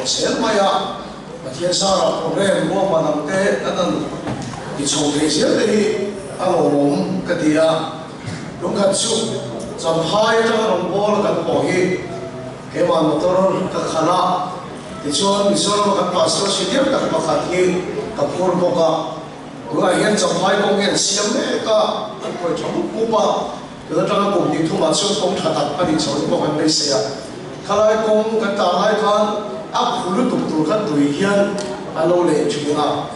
我先买呀，我天上了，我们我把他们给那等，你从这些的我们个地啊，用看书，咱拍这个龙波了个东西，给完我都个看了，你说我个把手机点个把看去，个破破个。 我现在拍公园西那个，我全部古巴，有的这个工地土嘛，手工他打，你手里不会没事啊。看来工跟打来看，普鲁读看对象，老来去啦。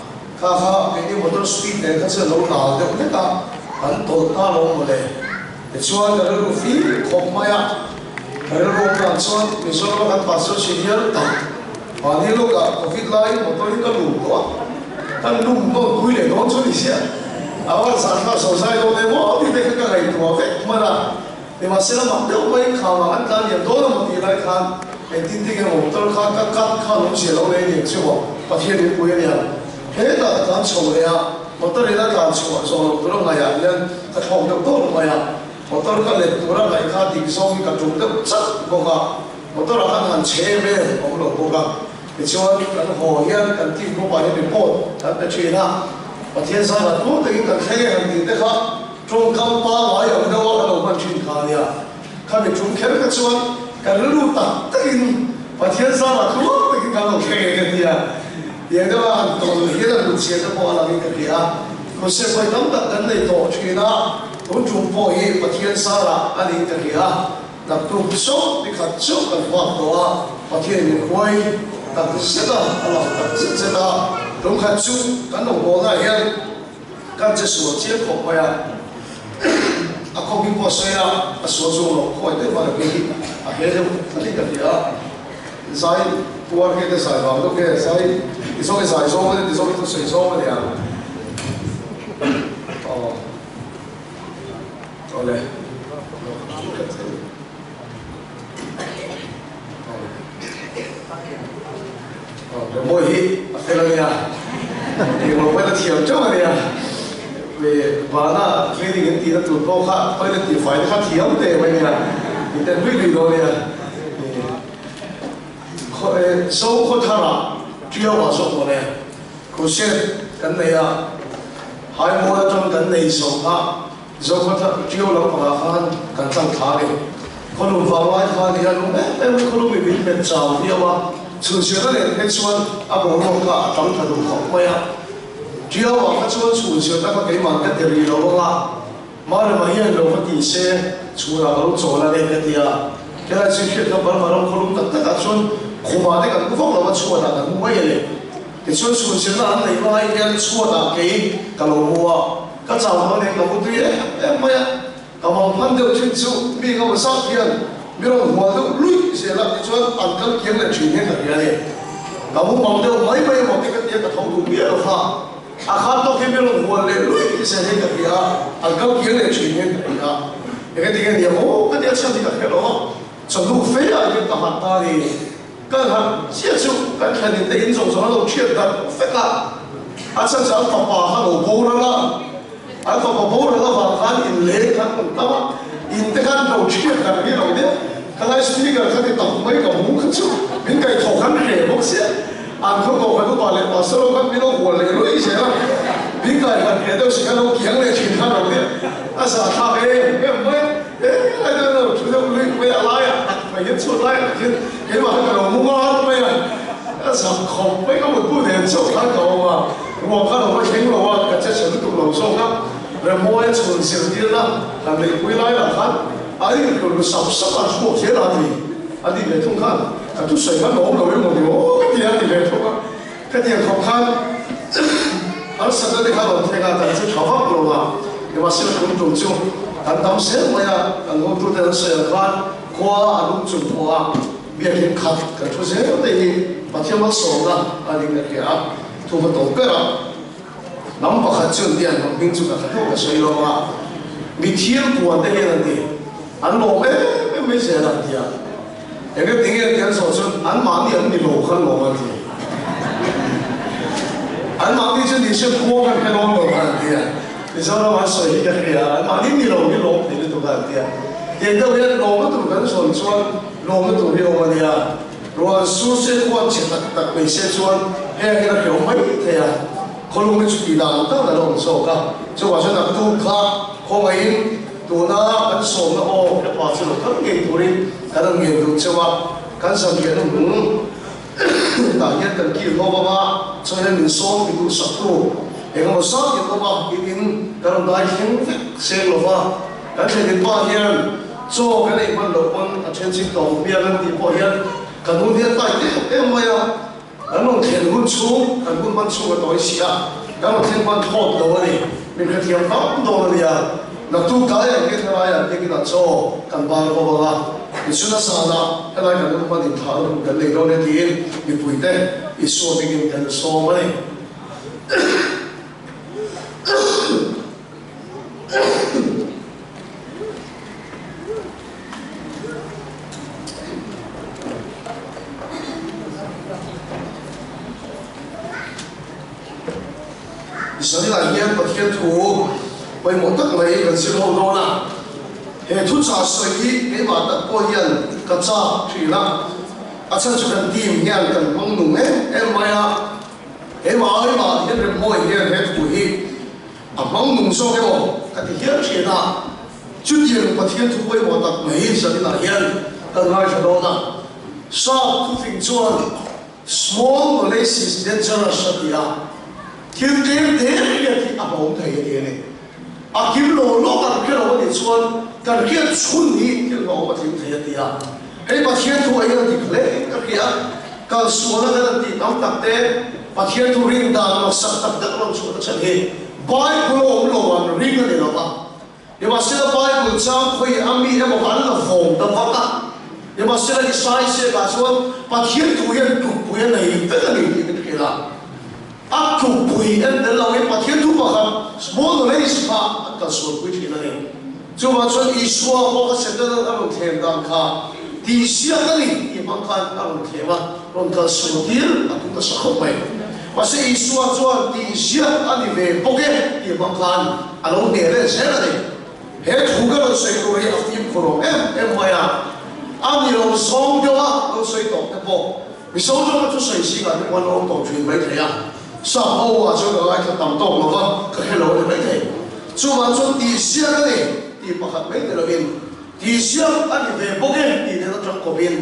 看给你摩托车的，看是老大的那个，很多大路么嘞。你说那个飞空嘛呀？那个路上说，你说我看把手机点打，把你那个飞来摩托那个路多。 但路不规律，我做一些。我上到手晒到的，我你那个系多的，么啦？你话是啦嘛？都可以看嘛，按人多的问题来看，天天嘅我都看农写楼嚟研究喎，白天你不一样。喺度講錯嘅啊，我都你都講錯，所以都係人佢學得多唔係啊，我都個嚟做啦嚟看電商嘅做得真個個，我都係看車咩，我老個個。 你说跟火焰跟地不把你的破，咱的去那，我天上了，多的一个开样的那个，中钢八瓦有的我看我们去看的，看你中开那个说，跟路打对，我天上了，多的一个我开个的呀，也的话，都也的路线的过了一个的啊，我社会等等跟那多去那，我中破一我天上了，那一个的啊，那都不少，你看这个话多啊，我天你会。 但是呢，但是这个龙看书，跟龙波那样，跟这所接口过呀，后面过水啦，所做了，快点把它给，给就那个的啊，晒，多给的晒吧，都给晒，你说给晒说的，你说给水说的呀，哦，好嘞。 我一对了呀，我为了调整了呀，为完了，给你跟地的土包卡，为了地块的卡调的为呀，你得规律了呀，收获它了，主要话说我呢，可是跟你啊，还冇得种跟你收它，收获它主要能把它跟上它的，可能放外它的那种，可能未必变糟的哇。 从小的人喺村阿婆老家長大到學咩啊？主要話喺村從小得個幾萬一條二路啊，馬來馬來路個地些，從來都做啦呢個啲啊。其實最缺個辦法咯，可能得個村，苦馬的個方法錯啦，咁乜嘢嚟？你村從小啦，你話一間錯啦幾個路冇啊？個就我哋咁對咩啊？咁我判斷清楚，邊個會殺人？ 比如我都累些了，你说按个经的全天的人嘞，那我忙到每我这个店的头都别了哈，看到比如我嘞累些那个的啊，按个经的全天的啊，那个店的我跟人家唱这个咯，走路飞啊就打喊打的，刚看接触刚看你电影中说都缺的飞啦，甚至爸爸他老婆了啦，爸爸婆了个房看你累看懂吗？ 因得看到缺的那种的，看来是那个他的倒霉个木可就应该头看黑不些，按เขาบอกเขาบอกเลยว่าสรุปกันไม่ต้องหัวเลยรู้ใช่ไหม应该看别的是看到强的去看到的，那是他那个出头没来呀，没人出来，给话那个木啊没呀，那是空没个不能做看到嘛，我看到我听了我这程度老说啊。 然后我从小的啦，但你回来了看，你个十万出钱哪里？你别通看，都水看老了，我个店你别通啊，个店好看，实在你看到这个，但是炒饭不嘛，你话是公众就，但当时我呀，我做的是看，花公众花，别人看，个出现的把天我收了，你个啊，做不到个了。 能把它挣点，能民族的很多个水了嘛？每天过的那的，俺老没谁了的呀。那个dinge点说说，俺忙的你老很老问题，俺忙的是你是过很老问题啊。你说那玩水的呀，俺忙的你老你都干的呀。现在我老么都跟说老么都有问题啊。rồi số xe quan chỉ đặt về xe chuan hay cái là kiểu mấy thế à con luôn cái chút gì đó tất là lòng sầu cả cho vào cho là tu khá không ai tu na cái số nó ô cái bảo cho nó thấp nghề tu đi cái là nghề tu cho vào cái sản nghiệp nó cũng đại nhất cần kỹ thuật mà cho nên mình số mình tu sắp tu cái mà sắp thì nó mà cái đến cái là đại hiện xe nó mà cái này thì bao nhiêu cho cái này mình đầu con trên chính tổng biên lên thì bao nhiêu cái东西在em么呀？咱们天文书，咱们班书个东西啊，咱们天班好多的，你看天班多的呀，那都改呀，给他呀，给他做，干巴个不吧？你说那啥呢？现在咱们班里头跟那个那天，你不得，你说这个跟说么嘞？所以呢，也不天土为我得来个时候多呢，也土查水给嘛得过人个查去了，啊，这就跟地面跟蒙弄哎妈呀，哎嘛，也是莫也土去，啊，蒙弄说给我，个天去啦，就点不天土为我得没所以呢，也跟来是多呢，啥土平做 small Malaysians dangerous 的呀。天天天天阿冇睇嘅呢，阿劍路攞緊佢攞啲村，但係佢村里佢攞個天睇啲啊，喺把天土喺度啲咧，佢啊，個數那個啲諗特啲，把天土 ring 到落實特得落數得出去，Bible 攞攞 ring 嗰啲落啊，又話寫到 Bible 章可以阿咪一個反到縫得發達，又話寫到啲曬寫個數，把天土人讀背嚟得個嚟嘅啦。啊，就背人的老人把天土把他，我那里是他，他说不听了呢。就把说一说，我个现在那种天当卡，底下那里你们看那种天嘛，让他说的，那都是好美。我是一说说底下那里面不给你们看，啊，老年人谁了呢？还土个人水多呀，一苦了，么呀？啊，你老双的话，老水多的不？你手中就水性啊，你我老多全没睇啊。上欧啊，就个爱去当动了嘛，个黑楼的没得。做完做底下个呢，地不黑没得了边，底下啊你về不给，你那个中国边，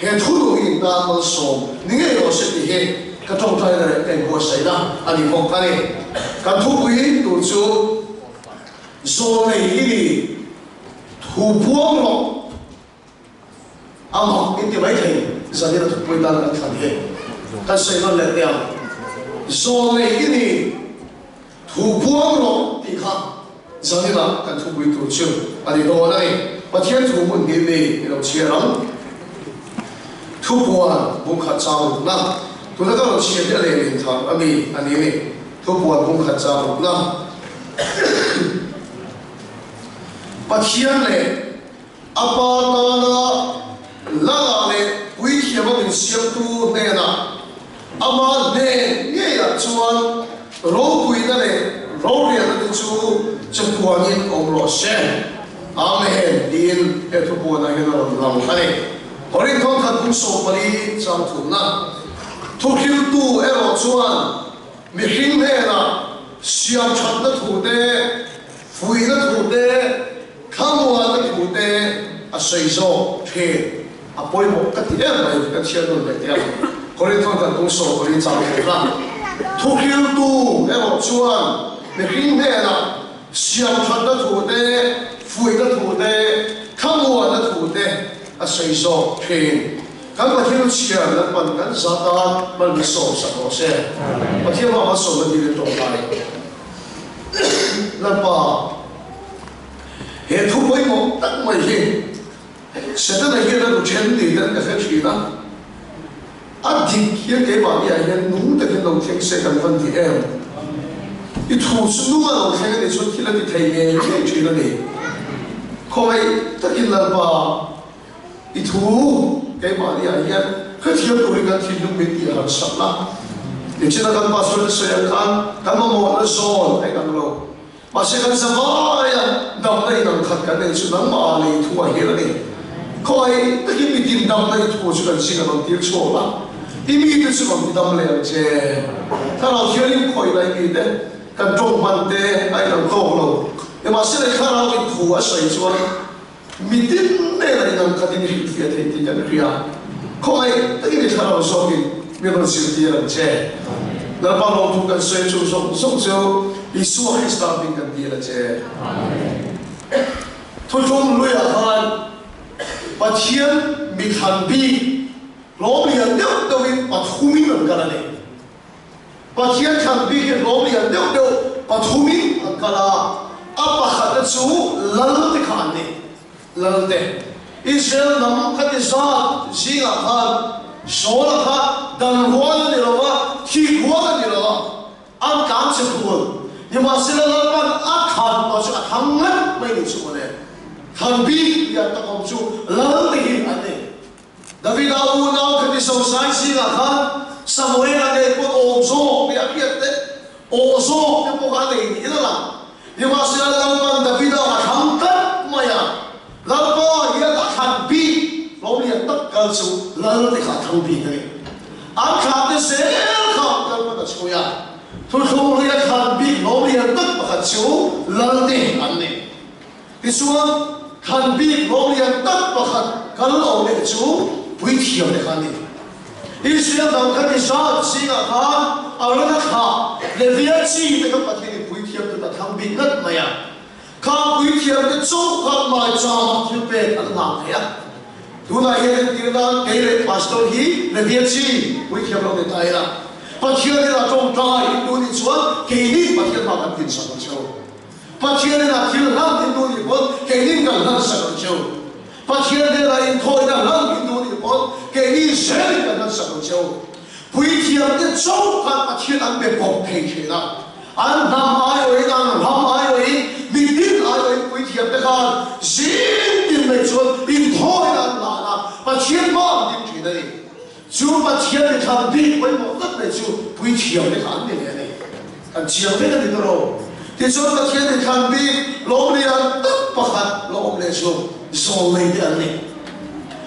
很土路应当能说，你也要是底下，个状态的跟过谁啦？啊你看看呢，个土不应都就说那一里土破了，啊嘛，你点没听？啥叫土不应当能看见？看谁能来掉？ 说那个呢，土破了地卡，啥的啦？跟土不土球，啊你多那里，把天土问题呢，那切人，土破啊，不卡招那，土那个切的嘞，面汤，啊咪，啊你呢，土破啊，不卡招那，把天嘞，阿巴达那，拉嘞，为什么跟相都那啦？ 阿妈呢，你呀做老贵的嘞，老贵的做这多年工作些，阿妹din itu buat lagi dalam dalam kali. Orang tu kan pun sopari jangan na. Tokyo tu erosuan, mungkin mana siap cakap tu deh, fui tu deh, kamu tu deh, asal ke, apa yang mau ketiak baik ketiak tu betul. Orang tu kan pun sopari jangan na. Tokyo tu erosuan, mungkin mana siap cakap tu deh. 富的土地，看我的土地，啊，谁说偏？咁我聽到前人問緊啥單，問你傻實我先，我聽話我傻咗啲狀態。那吧，也土鬼冇得咪先，實在係喺度前地的嗰啲錢啦，啊，啲嘢幾萬嘢係弄得佢弄清晰咁分啲嘢，你土是弄啊，我睇你說睇到啲睇嘢睇住咗你。 Koi takin lalpa itu kay mari ayan kaya turingan tinung binti ang sabla. Yung sinagang pasol sa yakan kama mo na son ay kanglo. Masikan sa bayan damnay ng katkan ay sunang maali tuwa hirani. coi tất nhiên mình tin đâm này của chúng ta chỉ là bằng tiếng số là imi itu cuma kita melihat je, kalau kiri koi lagi deh, kan jom mante, ayam kau lo, yang masih ada kalau itu kuas saya cuma, mitin ne lagi yang kadang ini fiat itu jangan ria, koi tadi ni kalau sokin, memang sih dia je, lepas lo tu kan saya cuma so Yesus Kristus dengan dia je, tu jom lu ya kan, pasien mikhanbi lom lian deu deu in pathumin an kala ne pathian khan bi ke lom lian deu deu pathumin an kala apa khat chu lal te khan ne lal te Israel nam khat sa zinga khan sola kha dan wal ni lawa thi wal ni lawa an kam se phul ni ma sila lan a khan ma chu thang ngat mai ni chu ne khan bi ya ta kom chu lal te hin an ne David au nau ke so sai si la khan Samuel ane ko ozo bi apiate ozo ke po ga nei ni la ni ma sila lan man David a thang kat maya lan ko ya ta khan bi lo ni tak kal chu lan te kha thang bi ne an kha te se kha kal ma ta chu ya thu thu ya khan bi lo ni tak pa kha chu lan te an ne ti suan khan bi lo ni tak pa kha kal lo ne chu Quý thiệp để khăn đi Israel đồng khăn đi sao Sĩ ngạc khăn Ở đó khá Để viết chi Để các bạn thấy quý thiệp Để ta thăng bị ngất mày à Khá quý thiệp Để chốt khăn mài cho Thiệp bệt Anh làm thế á Thu này hiện Tiếng ta Kế lệ pastor hí Để viết chi Quý thiệp lòng để tay là Bà thiệp này là trong trai Đôi đi xuống Kế nín bà thiệp mà gần tin sẵn châu Bà thiệp này là thiệp lăng Tin đôi đi xuống Kế nín gần lăng sẵn châu Pasien dia lain thôi dah lang itu ni pun, kini saya kan sama jauh. Puitian dia jauh kan pasien ambil bom kecil lah. An nam ayo ini, an ram ayo ini, midin ayo ini puitian dia kan, zin din macam in thôi dah lah. Pasien mam din cina ni. Cuma pasien dia kan di, pun mungkin macam puitian dia kan ni ni. Kan siapa dia ni terus. Dia cuma pasien dia kan di, lom dia tak pakat lom dia so. So lay dia ni,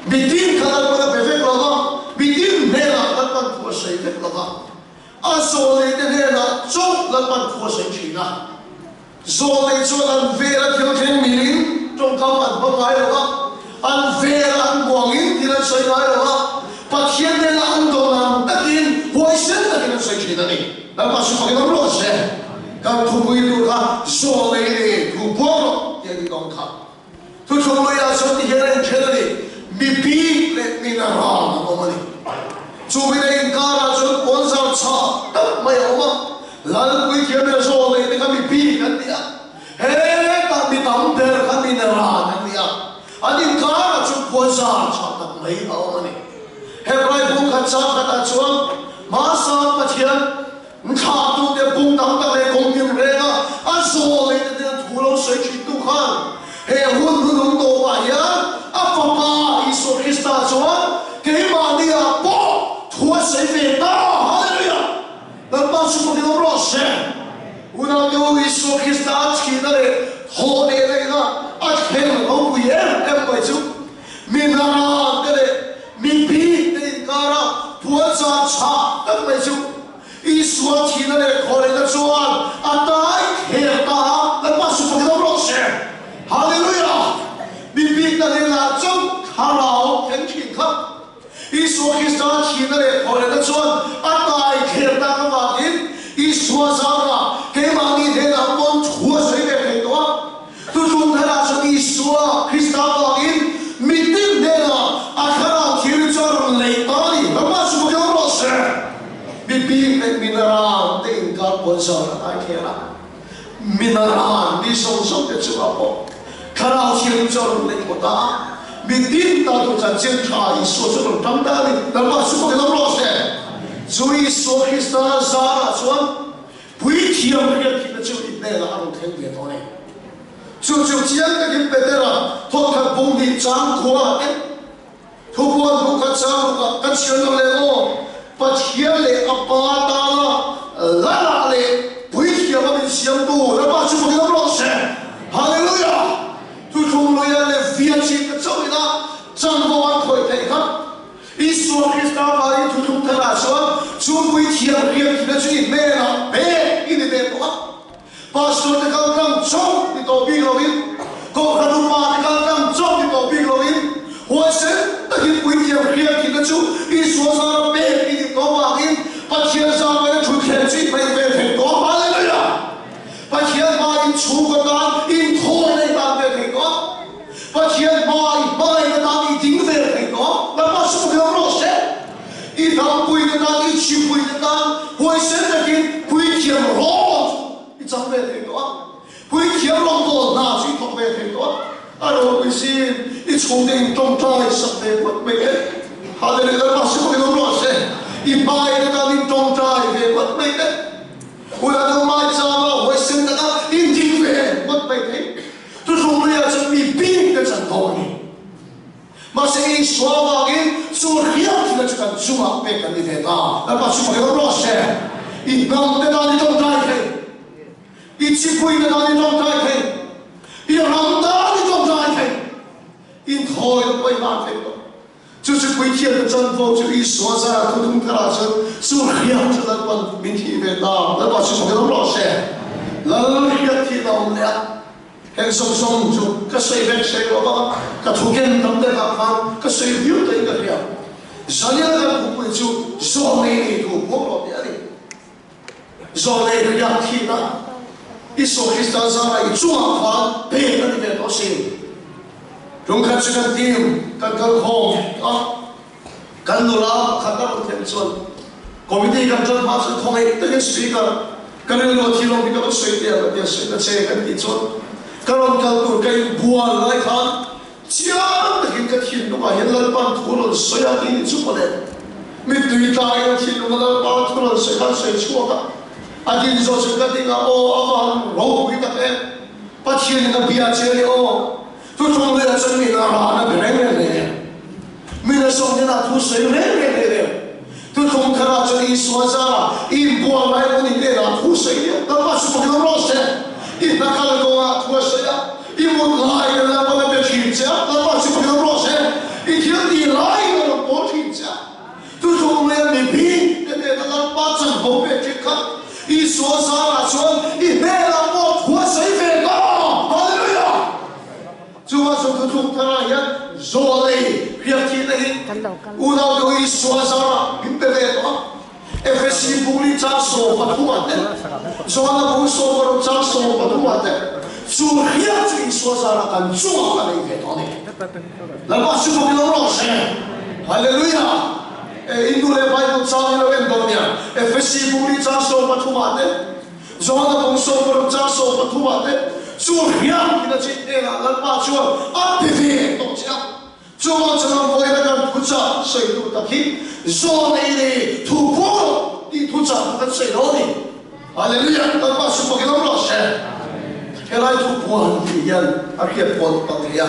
bitin kalau pada bebek lama, bitin merah lapan kuasa bebek lama, so lay dia merah, jauh lapan kuasa Cina, so lay jualan vera tiada milin, jom kawan bagai lama, an vera an buangin tidak saya lama, pasien dia an dolan, takin poison takin saya Cina ni, lepas supaya kita proses, kan tubuh itu kan so lay ni, tubuh dia dikongkap. Tu cuma ya seperti yang kita mimpi le minaran apa ni? Cuma ini ingkar aja konser cah, tak maya apa? Lalu kita ni soal ini kami mimpi kan dia. Kami tampil kami minaran kan dia. Adi ingkar aja konser cah, tak maya apa ni? Hebrai bukan cah kata cuan masa macam entah tu dia pun tampil le kongin mereka. Asal ini dia tulang sekitar Tuhan. Hun to ya apa pa Yesus Kristus Tuhan kemana po Tuhan saya haleluya lepas itu kita proses unang Yesus Kristus kita le hole le na akhir mau ya itu minara le mimpi le kara Tuhan saja tak macam Yesus kita le hole le Tuhan atai kita lepas itu kita proses Haleluya! Bibit na nila jauh harau kenkin kap. Yesus Kristus kita le oleh Tuhan atai kita kemarin Yesus sana kemani dia pun Tuhan saya berdoa. Tujuan terasa Yesus Kristus kemarin mitin dia akhirnya kirjor leitani. Lepas itu kita proses. Bibit mineral tinggal pun sana akhirnya mineral di sosok kecuali Kalau kirjor leitota mitin tahu jangan cai sosok tertandali. Lepas itu kita proses. Jadi Yesus Kristus sana Tuhan puitian kita curi nela aru tengi tone. Cucu cian kita bedera tokat bumi jangkua tubuhan bukan jangkua kacil lego pacian le apa tala lala le puitian kami siam tu. Lepas itu kita proses. Haleluya. Tu cuma le via cinta curi na. Jauh pui thiam riam ki na chui me na be in de to pastor de kal kam chong ni to bi lovin ko khanu ma de kal kam chong ni to bi lovin ho se ta ki pui thiam riam ki na chu I so sa be ki to wa in pa chia sa ma chu khe chi pe be the to hallelujah pa chia ma in chu ko ta in tho nei ta be the to pa chia ma in ta I ding ve the to la ma su ke ro se I dam pui de ta I chi pui de ta ho se ta ki pui thiam ro I chang ve the to pui thiam ro to na chi to ve the to aro we see it's holding tom tai sab de what me hallelujah ma su ke ro se I bai de ta in tom tai ve what me we are no mai cha ma we sin da in ding ve what me tu so le ya chen mi bin de chan to ni ma se I swa wa ge su ria ki na chu su ma pe kan ni ve ta la pa su ke ro se I nam de ta ni tom tai ve I chi pui de ta ni tom tai ve I ram da ni tom tai ve in thoi de pai ma ve to 就是归天的真佛，就一说在普通克拉城，所以呀，就那关明天别打，那把是从那老师，那一天到晚，很松松就个水边水我吧，个土根等待他看，个水流的一个样，人家那不会就说那土不老别的，说那个样天呐，一说起山上来一撞翻，别的那边都行。 Rung kan sukan tim kan kal khom kan nula khata kan chon committee kan chon ma su khomai te speaker kan lo thilong bi ka soi te ba te soi ta che kan ti chon karon kal tur kai bual lai khan chia ta kin ka thin no ma hen lal pan thul soi ya ti chu pa le mi tui ta ya thin no lal pan thul soi kan soi chu ka adin zo chu ka ti ga o avan ro bi ta te pa thien na bia che le o tu trong đây là chân mình là nó bị rèn lên mình là sống như là tu sấy rèn lên tu trong khả năng chân đi xóa ra im buồn lại của mình đây là tu sấy đó là sự phục nó sẽ im là khả năng của tu sấy im một lại là bao nhiêu chuyện chứ đó là sự phục nó sẽ im thiếu đi lại là bao chuyện chứ tu trong đây mình bị đây là ba chân bộ về chuyện khác im xóa ra là chuẩn im đây là một tu sấy về đó Chúa trong cuộc sống thang này rồi việc gì này u đâu có ý xóa ra biết về đó Efesi buli trang số và thu hoạch đấy rồi nó buli số và trang số và thu hoạch đấy Chúa hiện chỉ xóa ra là cần Chúa là về đó này là bao nhiêu cái nó rõ ràng Hallelujah Indu le Bible trang như là bên đó nha Efesi buli trang số và thu hoạch đấy rồi nó buli số và trang số và thu hoạch đấy Chúa hiện thì là chuyện này là ba Chúa áp về tổ chức Chúa cho nó với là cần thu trả xây dựng tập khí do này thì thu phố đi thu trả cái xây đó đi Hallelujah là ba Chúa cái đó là sẽ cái này thu phố hành thì hiện ở hiệp quân bằng hiện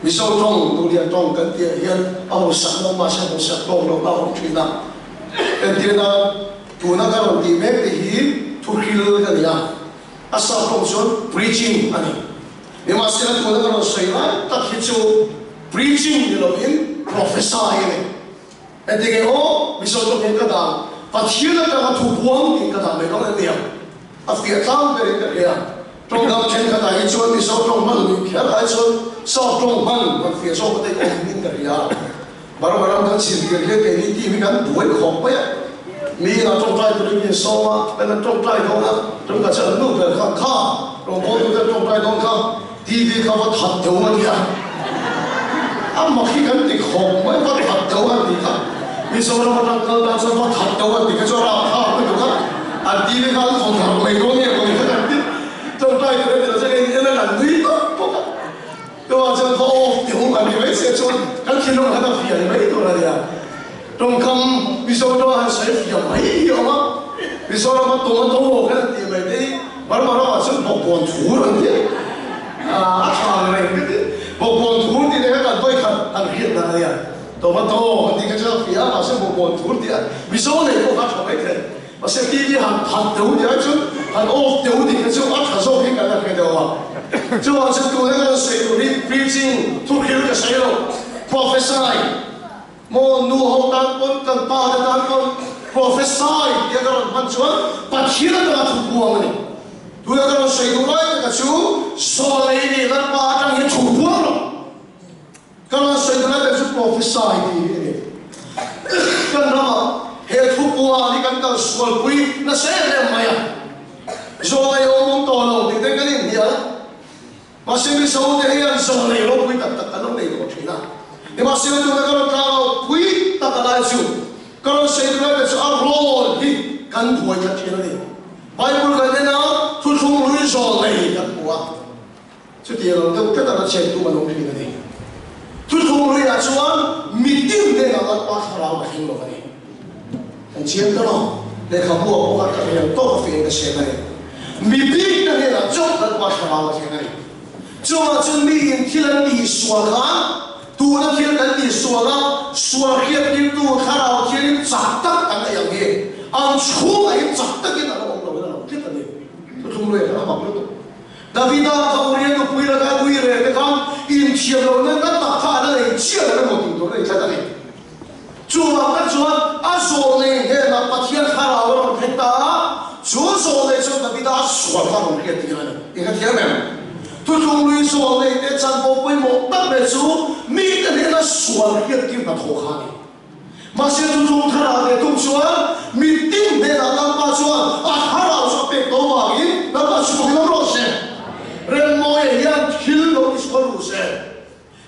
vì sao trong đồ điện trong cần tiền hiện ông sẵn ông mà sẽ ông sẵn trong đó ông chuyện nào cái tiền là thu nó cái đồng tiền mấy thì thu khí lơ cái gì à asa function preaching ani ema sila tu na no sai na ta khichu preaching ni lo in prophesy ni edige o miso to ken ka da pathila ka thu buang ken ka da me lo ne ya afia tam be ka ya trong gam chen ka da hi chu miso trong man ni khia ai chu so trong man man fia so ko te ko min ka ya bar bar kan sin ke ke ni ti mi kan buai khom pa ya mi là trong trai tôi đi sâu mà bên là trong trai không á trong cả trận nước về khang kha rồi bố tôi trong trai không kha TV không có thật đâu mà kìa mà khi cái thì khổng mới có thật đâu anh thì thật vì sao nó mà trong cơn đang sao có thật đâu anh thì cái cho ra kha cái đó anh TV không còn thật mày có nghe còn cái này trong trai tôi đi là sẽ cái này là lý đó tôi bảo cho nó tiểu mà bị mấy xe chôn cái khi nó đã phiền mấy tôi là gì à trong không vì sao đó anh sẽ phiền mấy hiểu không vì sao nó mà tổ cái tiền này đi mà nó sẽ một con thú rồi đấy thằng này một con thú thì cái cần tôi cần anh hiện là gì à tổ thì cái chỗ phía mà sẽ một con thú thì vì sao này có phát triển mấy thế mà sẽ đi hàng thật đấu thì cái chỗ hàng ô đấu thì cái chỗ phát triển số cái là cái đâu à chỗ anh sẽ tu cái sự preaching thu hiểu cái sự prophesy 莫怒吼单quân跟巴的单quân prophesy dia karon panchuan pathira ta thu buang ni tu ya karon sei du lai ka chu so lei ni lan pa tang hi thu buang lo karon sei du lai ka chu prophesy ni kan ra he thu buang ni kan ka sual pui na se le maya zo lai o mong to lo ni te kan ni ya ma se mi so te hian zo lei lo pui tak tak kan nei ko thina ni ma se tu na karon ka pui tak lai chu karon sei du lai ka chu a role hi kan thuai ta thina ni Bible kan na thu thung lui zo lei kan bua chu ti lo te pe ta che tu ma lo ni ni thu thung lui a chuan meeting de na la pa thara ma hin lo ni an chiam ta lo le kha bua ko ka ta ya to fi ka se ni meeting na ne la chok la pa thara ma hin ni chu ma chu mi in thilan ni swa ka tu na thil kan ni swa la swa khiat ni tu thara thil chak tak kan ya ge ang chu ai chak tak in lo thung lui ka ma lo David a ka uri no pui la ka pui re te kan in chia lo na ta kha na le chia na mo ting do le cha ta ni chu ma ka chu a so le he na pa thia kha ra lo phe ta chu so le chu David a so ka mo ke ti na ni ka thia me tu thung lui so le te chan bo pui mo ta me chu mi ta ne na so ke ti na tho kha ni ma se tu thung kha ra le tu chu mi ting de na ta pa chu a kha ra so pe to ma gi na pa chu ko lo se ren moi hian thil lo is ko lu se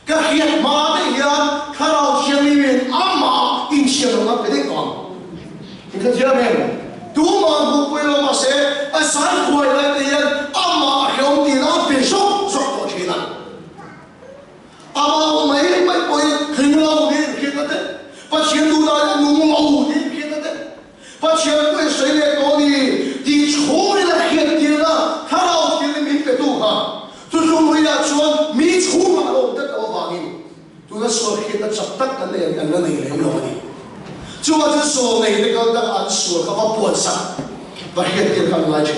ka hiat ma de hian kharau chiam ni min ama in chiam na pe de kon in ka jia men tu ma bu pui lo ma se a san khoi la de hian ama a hiom ti na pe so so to thina ama mai mai poi hin lo ni ki ta de pa chiam du da nu mo ni ki ta de pa chiam ko se le to ni di chhoi la hiat ti na kharau tu ha tu thung ri a chuan mi chu ma lo ta ka wa ni tu na so khi ta chak tak ka le an na nei le lo ni chu wa chu so nei de ka ta an so ka ba puan sa ba hiat ti kan lai che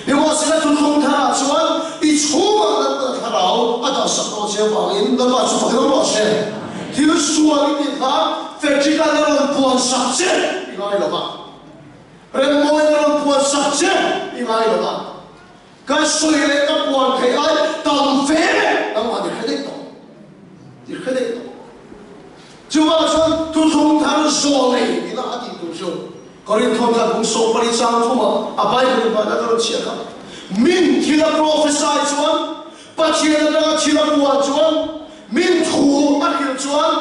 ni wa se tu thung tha chuan i chu ma na ta tharau a ta sa to che wa in da ba chu fa lo se ti lu su wa ni ti ha fe chi ka le ron puan sa che i lai lo ba ren mo le ron puan sa che i lai lo ba ka soi le ka puan khai ai tam fe tam ma de khade to di khade to chu ma chon tu thung thar so le ni na ati tu so korin thon ka bung so pari chang thuma a bai ko ba da ro chia ka min thila prophesy chuan pa chia da thila puan chuan min thu a khil chuan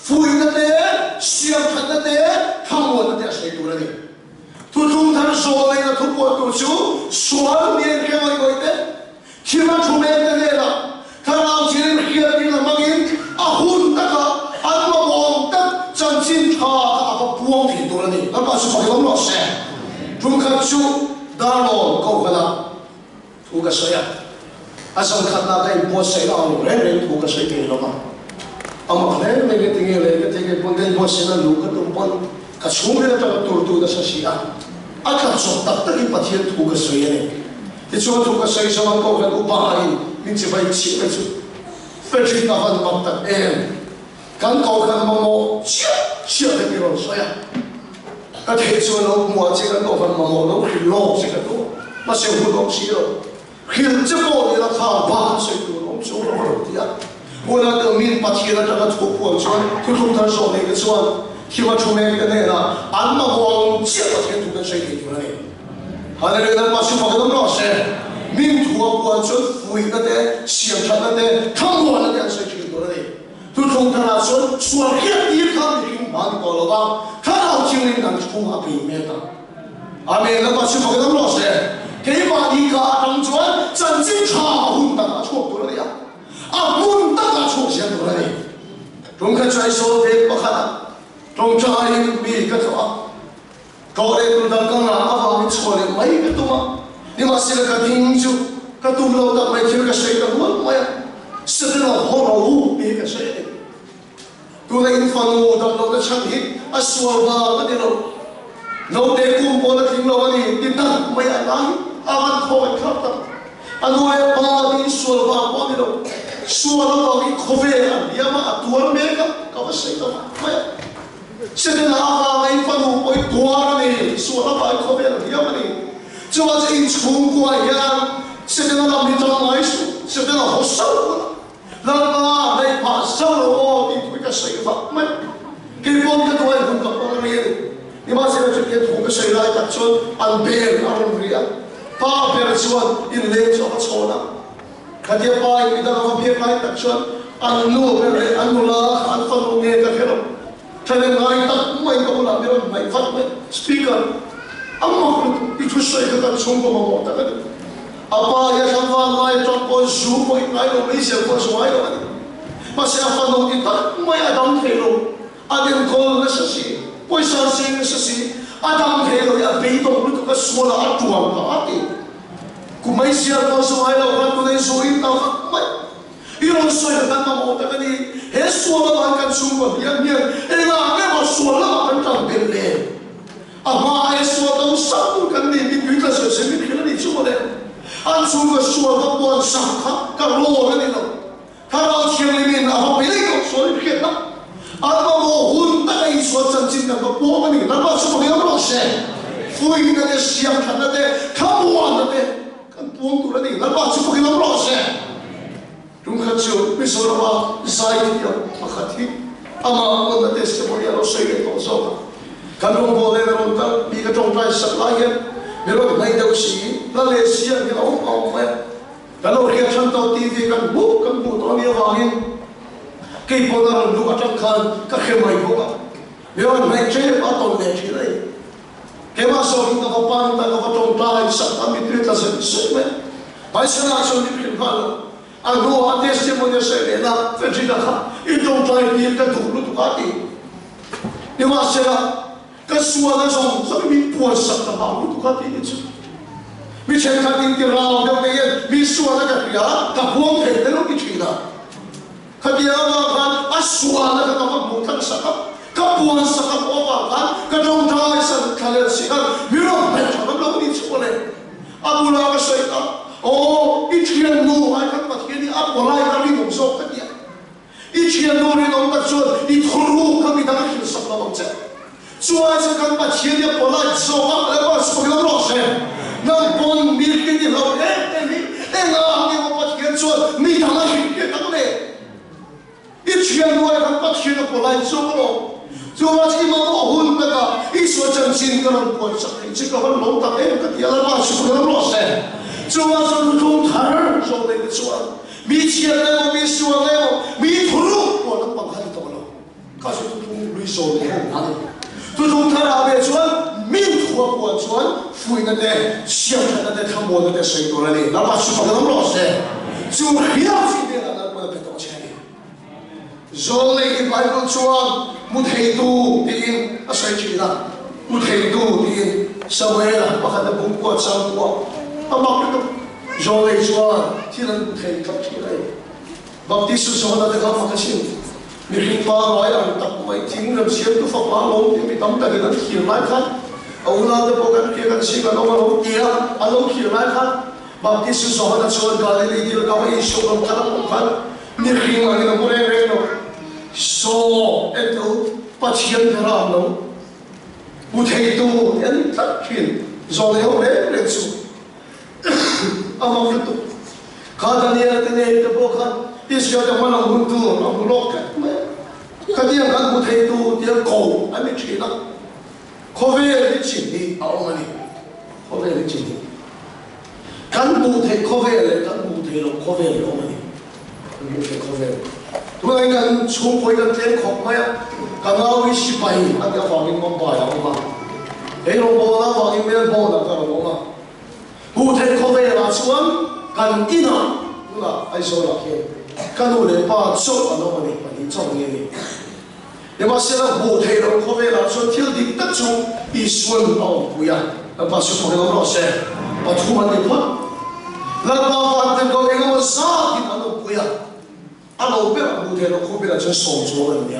fui na de siam khat na de thangwa na de sai tu ra ni tu thung thar so le na thu po tu chu sual ni ke mai ko te chima thu me te le la tharau chin khia ni la mangin a hun ta ka an ma bong ta chan chin tha ka pa puang thi tu ra ni la pa su pa lo lo se thung khat chu da lo ko khala thu ka so ya a sang khat na kai po sai la lo re re thu ka sai ke lo ma ama khne me ke tinge le ke te ke pon den po se na lu ka tum pon ka chung le ta tur tu da sa si a ka so tak tak in pathian thu ka so ye ne ti chu thu ka sai so ko ka u ba in min chi bai chi ka chu fe chi ta han ma ta em kan ko ka ma mo chi de ki ro so ya ka te chu no mo chi kan ko kan ma mo lo ki lo chi ka tu ma se hu do chi ro khil che ko ni la kha ba se tu lo chu ro ti ya wala ka min pathian ta ka thu ko chuan thu thu ta so ne ka chuan khi mà chúng mình cái này là ăn mà hoàng chiết là thiên thủ cái xây dựng này, hay là người ta bắt chước vào cái đó sẽ mình thua quan chuẩn vui cái đấy, xiêm chặt cái đấy, tham quan cái đấy xây dựng này, tu thông thà là chuẩn suy nghĩ đi khám đi khám bán cái đó là, thà nào chịu nên làm chúng ta bị mệt ta, à mình là bắt chước vào cái đó sẽ, cái mà đi cả đồng chuẩn chân chính cha hun ta là chốt đó đấy à hun ta là chốt xem đó đấy, chúng ta chạy số về bao khát trong trái bị cái gì có lẽ chúng ta cần làm áp dụng cho nên mấy cái tụi mà nhưng mà sẽ là cái tiếng chú cái tụi lâu ta mấy cái xây cái luôn mà sẽ là họ lâu bị cái xây tụi này phần ngủ tập lâu cái chẳng hít à xua vào cái điều lâu để cùng bọn nó tiếng lâu này tiếng tăng mấy anh nói à bạn thôi khắp tập anh nói ba đi xua vào bọn điều xua nó vào cái khô về à nhưng mà tuôn mấy cái xây cái mấy sẽ đến là ngày phân hữu ôi tua này số là phải có về là gì mà này cho anh in chung qua ya sẽ đến là làm gì trong ngày số sẽ đến là hỗ trợ là này phải sao rồi thì tôi cái sấy vật mấy cái con cái tôi cũng gặp con này nhưng mà sẽ là chuyện cái tôi cái sấy lại đặt cho anh bèn anh riêng pa bèn cho in lên cho họ cho nó cái điều bài người ta làm việc lại đặt cho anh nuôi cái anh nuôi là anh phân hữu nghe cái đó cho nên ngày ta mấy cái con làm việc mấy phát mấy speaker amma itu saya kata sungguh mau tak ada apa ya sampai mai trong con số coi cái đó mấy giờ con số ấy rồi mà sẽ phải nói ít mấy adam thế rồi anh con nó sẽ gì coi sao gì nó sẽ gì adam thế rồi ya bị động lúc cái số là ăn chuột đó thì cũng mấy giờ con số ấy rồi con tôi số ít tao mấy 이런 소리를 갖다 못하더니 해수어가 한간 중국 미안미안 애가 내가 수어가 한장 벨레 아마 해수어도 싹을 갔네 미국에서 재미있는 이쪽으로 안 중국 수어가 뭔 싹하 가로는 이놈 가로 지역이면 아마 베리고 소리 피겠나 아마 뭐 혼다가 이 수어 전진는 거 보면 나봐 수어가 그러세 후이는 시험 갔는데 가보 왔는데 간 부엉도라니 나봐 수어가 그러세 Chúng khaju misorama zaitiya makhati ama on the testimony alo sege to so kanong bole ron ta bi ka tong trai saklai mero nai deu si la le si ni om me kalo ria chan to tv kan bu to ni wangin ke polar lu atang khan ka khemai boka mero nai che pa to le chi dai ke ma so ni ka pan ta ka tong trai sak ami tri ta se me bai sana so ni kin palo Agora testemunha serena, fedida cá, então tá aqui que tudo do aqui. Eu acho que a sua razão, sabe me poça tá mal do aqui isso. Me chega aqui que lá eu veio, me sua da criar, tá bom que não que tira. Cadê a sua da que tava monta saca, capua saca oba cá, que não tá essa calha se me não pega, não isso olha. A bula vai sair Oh, ichian nu ai kan mat kini ap olai kami ngom sok ka dia ichian nu ri nom ta chon I thuru kami da khil sak la mong che chua se kan pa chien dia olai so ap le ba so lo ro se nang pon mir ki ni lo ni nga ni mo pa chien chon mi da ma khil ke ta ne ichian nu ai kan pa chien olai so lo chua chi ma mo hun ta ka I so chan chin ka ron ko sak chi ka hon lo ta em ka dia la ba so lo ro se Chúa trong thung thở trong đây cái Chúa mi chia lên mi Chúa lên mi thuru của nó bằng hai tổ lo các sự thung lũy sổ này không ăn thung thở à về Chúa mi thua của Chúa phui nó đây xiêm nó đây tham muốn nó đây xây tổ này nó bắt Chúa nó lo sẽ Chúa hiểu gì đây là nó mới bị tổ chức này rồi này cái bài của Chúa một thầy tu tin ở xây chỉ là một thầy tu tin sao vậy là bắt đầu bung quạt sang quạt Ama kita jolai jual, tiada bukan kaki lagi. Baptisu soalnya ada kamu kasih. Mungkin orang tak mai tinggal siapa tu faklah long, tapi tamu tak kita kira kan. Awalnya ada bukan kira kan sih kalau orang kira, along kira kan. Baptisu soalnya jual Galilei dia kamu isu orang kalam kan. Mungkin lagi nak mulai reno. So itu pasien beram no. Bukan itu yang tak kira. Jolai orang lesu. Ama itu, kalau dia tanya itu bukan, istilah mana untuk amulok kan, kalau dia kan bukan itu dia kau, ame cina, kau beri cini, awak ni, kau beri cini, kan bukan kau beri lo, kau beri awak ni, bukan kau beri. Tuan kan cuma kan dia kau maya, kan awak isi bayi, ada faham membayar awak, orang bawa faham membayar kalau awak. Bukan kau bela cuan kan ina, na aisyah lagi. Kan oleh pa sok anu ni, ni cong ni. Yang masih bukan kau bela cuan tiada tak cong isuan awak punya. Lepas itu kau bela proses, patuhan ni pun. Lepas itu kau bela sah di mana punya. Anu bela bukan kau bela cuan songjuan ni.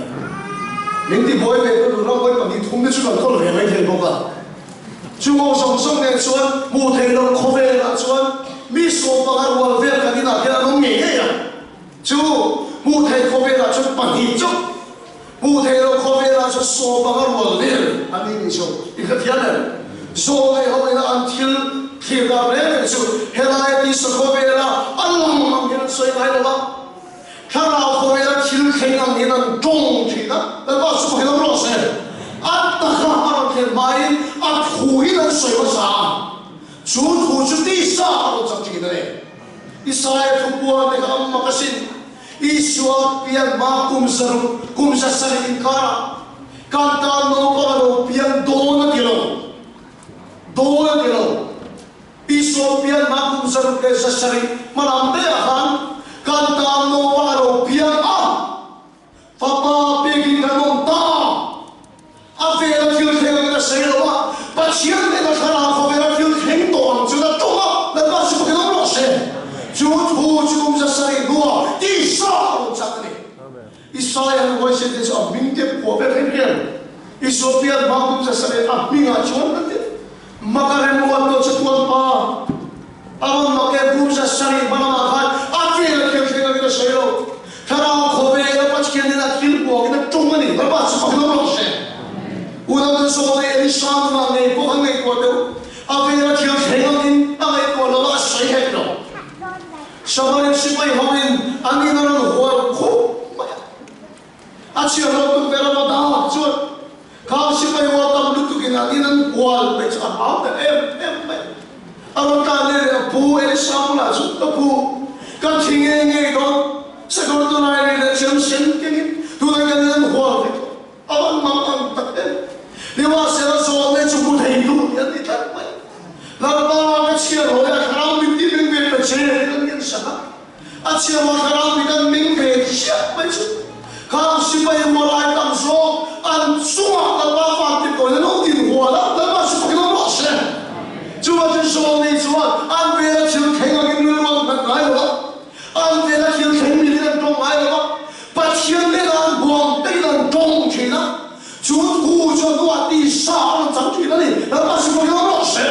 Nanti boy bela tu orang boy pani thum ni cuman kau leh leh boga. Cuma song ni cuman bukan lo kau bela cuman misal bagar wal ver kadina dia orang ni ya. Cuma bukan kau bela cuman pani cok. 不太了可别那就说把个罗列，安尼你说一个天人，说的后面安听到那个就后来你说可别了，安浪你能睡来了吧？看到可别了听到你能中去的，那把说那个罗些，安那个安天买安土一能睡不上，主土是地上都长起的嘞，以色列土国那个阿玛个心。Iswa pian ma kumsa sari inkara kanta no palo pian dona kilo iswa pian ma kumsa ke sari malam te akan kanta no palo pian papa pegi kanon ta afela fil theng na selo pa chian ne na khara ko vera fil theng to chu na to na ba su ke no se chu kumsa sari go地上长的，以色列人我现在是明天破别偏偏，以色列人马公在上面明啊全的，马个人我都是多吧，马个公在上面把那看，别个那个谁喽，他让后边要把钱那听过给他中了呢，他把什么都老些，我那个说的你上嘛美国和美国都，别个听那美国老谁还不懂。Sabarin si may hawin ang inaran huwag ko maya. At siya lotong pera matahap siya. Kaya si may watam lutugin ang inan huwag may tsakap na may. Ang kanil apu elisama siya apu. Katingin doon sa kordonayin na siyang siyang tunay kanilang huwag ito. Ang mamang takil. Liwa sila so may tsukutay doon yan itan may. Lalu siya roya karang binti binti siya asia makarang bidan mingke siap macam kalau siapa yang mulai tamso an semua lepas fatih kau yang nongin huala lepas sebagai manusia cuma sesuatu ni cuma an bela cil tengah ini luang berkai lah an bela cil tengah ini dong ai lah pasien ni dan buang dan dong cina cuma hujan dua di sana jauh cina ni lepas sebagai manusia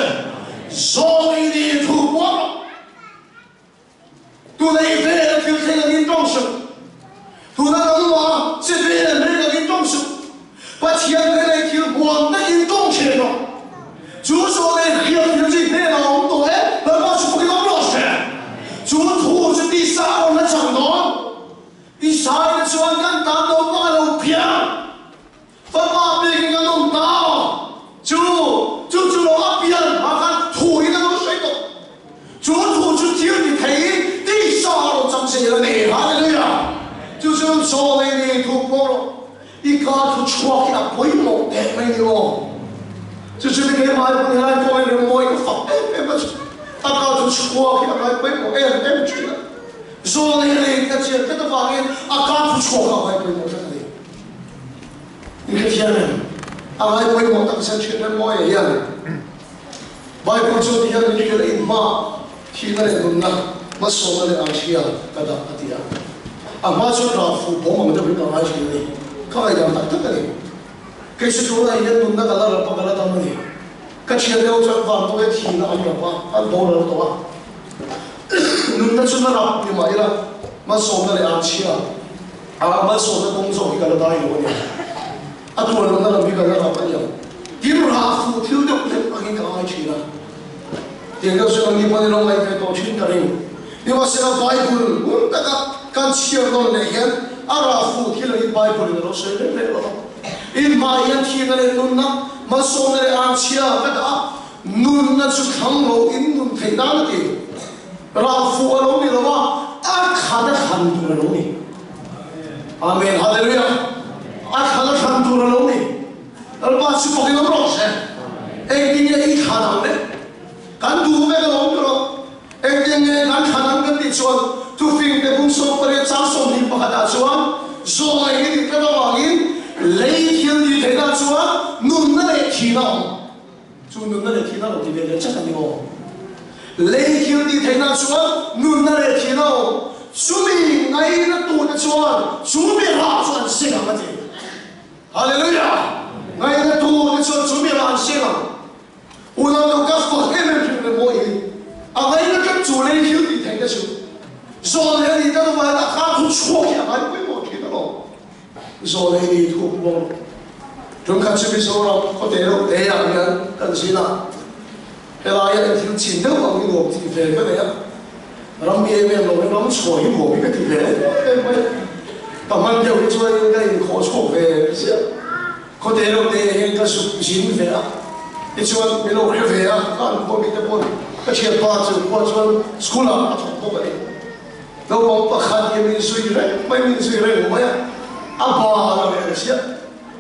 so ini tu buat tu那一辈人就这个人装修，tu那个我这辈人那个人装修，把钱给来就我那人装钱了，就说呢，还要凭这辈人我们都哎，那我是不给他们老师，就图是第三个那长东，第三个说干打到八路偏，把把别人给弄倒，就那边啊看土一个都水多，就土是听你听。张些了你，哈利路亚！就是说那你突破了，一个突戳起来不一模的没有，就是那个买不来过来摸一个房，不是，他个突戳起来不一模，去了。说那个那些这个房间，个突戳起来不一模在那里。你个天人，不一模当时去那摸一样，外国做的像你觉得一妈，听那个那。มาส่งมาเลยอาเชียกระดับปฏิญาณมาส่งเราฟูผมมันจะเป็นการอาเชียนี่เขาไอ้ยังตัดตั้งกันนี่แค่สุดท้ายยันนุ่นนักอะไรเราปกติทำมันนี่ก็เชียร์เดียวจะฟังตัวทีน่ะอันนี้ว่าอันโดนเราตัวนุ่นนักสุนทรนี่มาอีละมาส่งมาเลยอาเชียมาส่งมาตรงส่งอีกกระดับอยู่นี่ตัวนุ่นนักมีกระดับปฏิญาณที่เราฟูที่เราเล่นอะไรกันอาเชียเดี๋ยวเราจะมีคนที่เราไม่เคยตัวชินกันเองนี่ว่าเสียไบเบิลแต่การเชื่อเราเนี่ยเห็นอาราฟูที่เราไบเบิลเราเชื่อเลยเราอินมายันที่นั่นนุ่นนะมาส่งเลยอาเชียแต่นุ่นนั่นสุดขังเราอินนุ่นเท่านั้นเองราฟูเราเนี่ยเราว่าขันตัวเราเนี่ยอาเมนฮาเลลูยาขันตัวเราเนี่ยเราบ้าสุดพอดีเรารู้ใช่เอ็งนี่ยังอีกขันอะไรกันดูไม่ก็ลงตัวเอ็งยังไงกันขันกันติดชวนทุกสิ่งแต่บุญส่งไปเรียนสร้างสมดิบประดับชวนส่งอะไรที่กระดับวางินเลยเที่ยวดีเท่าชวนนุ่นนั่นเลยที่นั่งจูนุ่นนั่นเลยที่นั่งที่เรียนจักรนี่โง่เลยเที่ยวดีเท่าชวนนุ่นนั่นเลยที่นั่งชูมีไงนั่นตัวนั่นชวนชูมีหลานชวนเสียงมันจริงฮาเลลูยาไงนั่นตัวนั่นชวนชูมีหลานเสียง我那个搞福建的people的模样，那个做嘞兄弟听得出，说嘞你这个话，他出错起来，不会听得咯。zo này đi thu bông chúng khát chụp số nào có thể đâu để làm nhân cần gì nào cái này là thiếu chín đâu mà mình ngồi thì về cái này làm bia mình ngồi làm sôi ngồi cái thì về tầm ăn nhiều cái chuyện cái khó chịu về có thể đâu để cái sụp chín về cái chuyện mình ngồi về con có bị cái bốn cái chuyện ba chữ có chuyện school là không có vậy đâu có khát cái mình suy đấy mấy mình suy đấy không phải apa là cái gì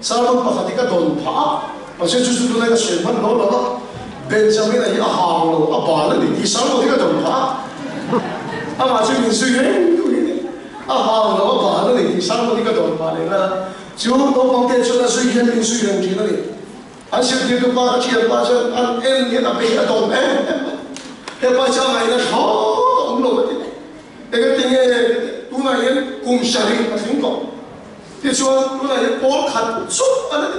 sao đâu có khát cái đồn phá mà sẽ chú chú cái chuyện phân nó là Benjamin này hàng rồi apa là đi sao có cái đồn phá mà chú mình suy đấy hàng rồi apa là đi sao có cái đồn phá này là chú đâu bằng tiền cho nó suy hiện mình suy hiện gì này anh sẽ đi cái ba chuyện ba chuyện anh em như là bây giờ đồn em cái ba chuyện này là khó ông nói cái tiếng tu này cùng sản mà thành công thì cho tu này bỏ khát suốt anh ấy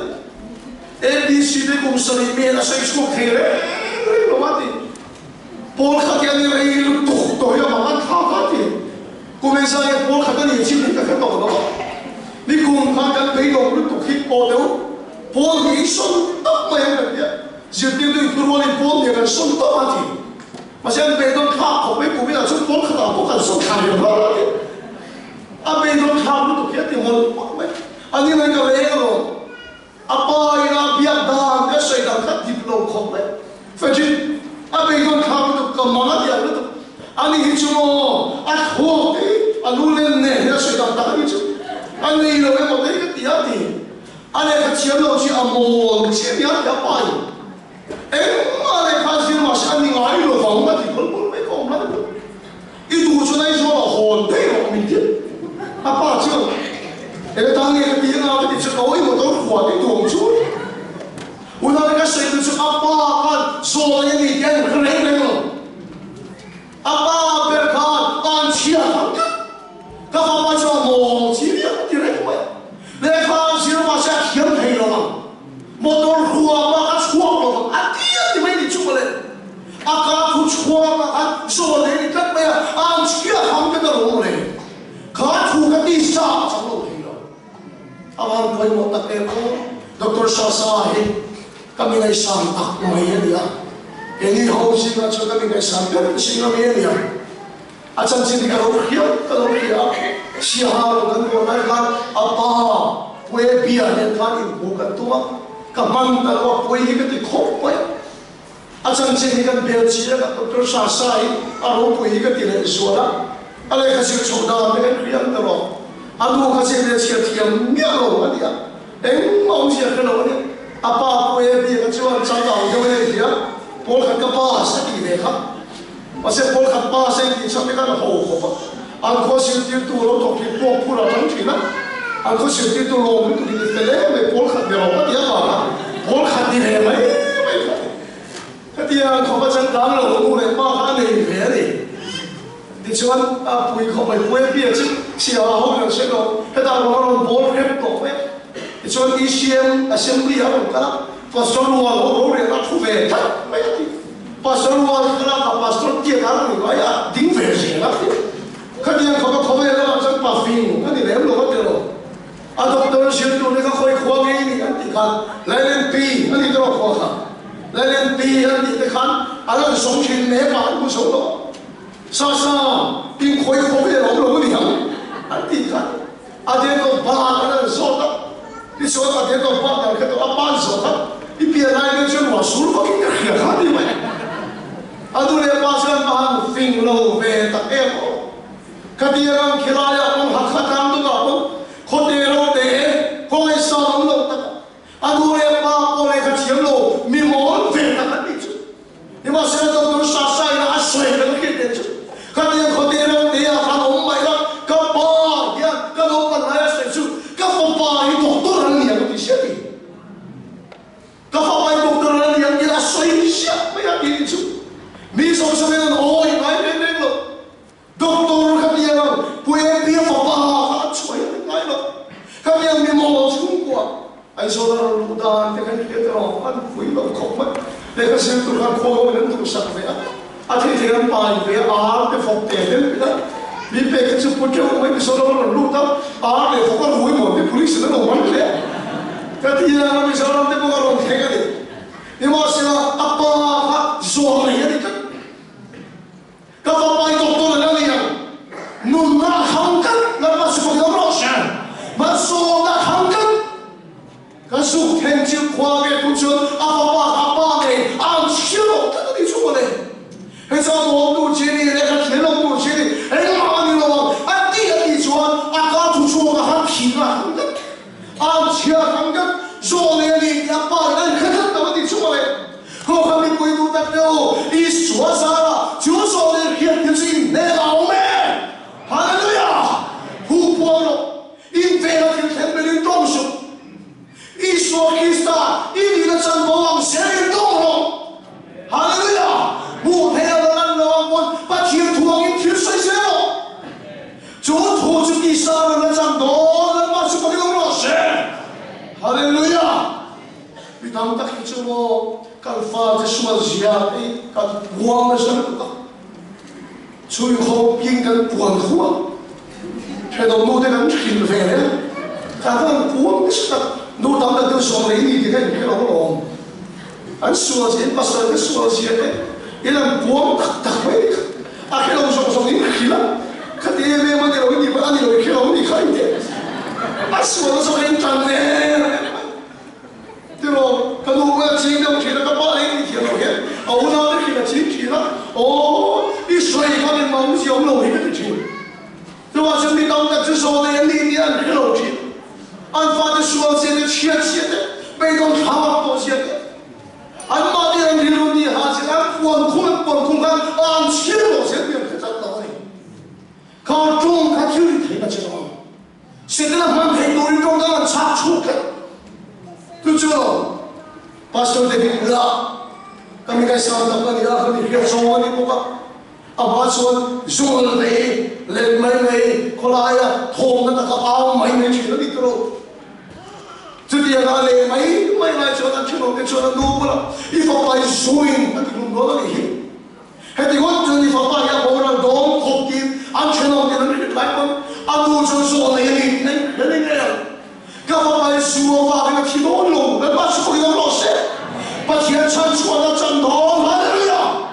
ABC đấy cùng sản mình là xây suốt thế đấy đúng không thì bỏ khát cái này là tổ mà anh khát thì cùng với sao bỏ khát cái gì chỉ là cái tổ đó đi cùng khát cái bấy lâu lúc tổ khi bỏ đâu bỏ cái xuân tóc mà em được vậy giờ tiêu đi cứ nói bỏ những cái xuân tóc mà thì mà xem về đông khá không biết cũng biết là chúng tôi khá là có số khá nhiều lắm về đông khá lúc kia thì một anh ấy nói cái này rồi bây giờ bây giờ cái sự đang khát thịt lâu không đấy phải chứ về đông khá lúc cầm máu đi lúc anh ấy hiểu không anh hồ cái anh luôn lên nè cái sự đang tăng chứ anh ấy nói cái một cái tiếng thì anh ấy cái chuyện đó chỉ một chuyện gì đó phải em mà lại phát hiện mà sao anh ấy nói phòng mà thì không mấy con lắm ít đủ cho nên cho là hồn thế mà mình biết apa chưa cái thằng này cái tiếng nào thì sẽ nói một tôi khoản cái tuồng chút 우리가 내가 세는 수 아빠가 소원이 되는 그래요 아빠 berkan ansia hamka kafa cho mo chỉ biết direct mà để pha xíu mà sẽ kiếm thấy rồi motor khua mà cái khua rồi à kia thì mấy đi chung lên à cái khu khua mà à số này thì các bé ansia hamka đó rồi này cái khu cái đi xa chẳng đâu thấy rồi anh coi một tập em Dr. Sasahi kami ngay sang tak mo yan ya ini housing at so kami ngay sang pero sino yan ya at sa sindi kalorya siya haro kan ko na kan apa pwe biya yan kan ibukan tuwa kamang dalawa pwe higati khop pa at sa sindi kan belchiya ka Dr. Sasahi aro pwe higati na iswala alay kasi choda men riyan dalawa anu kasi belchiya tiyam miyalo adiya mau siya kalau ni apa boleh dia kecuali contoh jauh dia boleh kepas tadi mereka masih boleh kepas yang sampai kan hoho angko siapa tu lo tu kita pura tanti na angko siapa tu lo itu di tele boleh berapa dia apa boleh dia mai dia angko macam dah lo boleh makan ni beri di cuman apa yang kau boleh dia siapa orang siapa kita orang boleh tu cho ý xem assembly ở đâu cả pastor luar orang orang nak thu về thật mấy cái pastor luar cái là pastor kia cả người gọi là tính về gì lắm cái gìเขาvề là chẳng pa phim cái gì đấy lo cái đó doctor xem tu này cái khoa cái gì anh thì kan lại lên pi anh thì đó khoa lại lên pi anh thì kan anh sống chuyện mấy bạn cũng sống đó sao sao pin khoa về là lo cái gì anh thì kan anh thì có ba anh số đó đi số ta đến đâu bắt đầu cái đó bán số ta đi bia này nên chuyện mà số nó cái gì khác đi vậy anh tôi lấy ba trăm bao phim lâu về tập em cái gì rằng khi lại ông học khát ăn tôi bảo không để lâu để không ai sao ông lâu ta anh tôi lấy ba cô lấy cái chiếm lâu mình muốn về tập cái gì chứ nhưng mà sau đó tôi sát sai là ăn xoay cái gì đấy chứ cái gì không để lâu để ăn ông mày đó cái ba cái ông còn lại sẽ chứ cái phong ba ấy doctor anh yang di sini cái phong ba doctor anh yang dia xoay siap mấy cái gì chứ mi sống sống nên ôi ngay đến đến rồi doctor cái gì đó quên bia phong ba phát xoay ngay rồi cái gì mi mò chung qua anh số đó là đàn cái kia đó anh quý lắm không mất để cái sự tôi làm khô lên tôi sắp về thì anh bài về cái phong tiền đến cái มีเป็ดจะพูดเจ้าไม่ไปสอนเราลูกตั้งเลยเขาก็รู้หมดที่ police นั่นเราวันเลยก็ที่นั่นไม่สอนเราแต่พวกเราเท่กันดินี่ว่าเสียอัปปะครับโซ่อะไรอย่างนี้ก็ต่อไปตกตัวแล้วนี่ยังนุ่นน่าขังกันแล้วมาสุขภาพเราเสียมาโซ่น่าขังกันก็สุขแห่งจิตความเป็นผู้ชนอัปปะเลยอันเชื่อท่านที่ช่วยเลยให้เจ้าหนูดูชีวิตเลยครับเห็นเราดูชีวิตเฮ้ยมานี่เราอันที่ชวนอาการทุกช่วงหันผิดนะอันเชื่อขังกันโซ่เนี่ยนี่อัปปะนั่นคือท่านที่ช่วยเลยเขาทำให้คุยดูแต่เดียวอีสวสาระ就说的天天是那老妹，哈利路亚，呼波罗，因为了天天被人重视，一说基督，因你的真佛往前人动了，哈利路亚，不配了咱的王冠，把天土王因天水泄了，就土就地上人的战斗，人把什么给弄了谁？哈利路亚，你当他去什么？kan fa te sua zia e kan buang na sa ka chui ho ping kan buang khua che do mo te kan khil ve le ka kan buang ni sa no tam da de so le ni ke kan ke lo lo an sua zia pa sa te sua zia e ila buang tak tak ve a ke lo so ni khila ka te me ma de lo ni ba ani lo ke lo ni khai te a sua so len tan ne对喽，可能我要听到听那个巴黎，你听到没？我那里听了听听了，哦，你水方面忙是用老一个听，对吧？兄弟，当个至少的理念很老听，按法的说现在切切的，被动他多些的，按马的人理论你还是按管控看，按切多些的可真道理，靠中看听听那知道吗？现在那满陪都是中间插出看。Tujuh, pastor David lah, kami kasih tahu ni lah, kami kita semua ni buka, apa soal Zoom ni, lemai ni, kolaya, thom na takapau mai ni cina ni terus. Jadi agak lemai, mai cina cina ke cina dua pula, ifapai Zoom, nanti lumba ni. Hati kau jadi ifapai ya orang dom kopi, ancena ni nanti lain, anu Zoom ni, ni. Kalau pada semua orang kita tolong, lepas itu kita proses. Pasien cancuan dan candol, haleluya.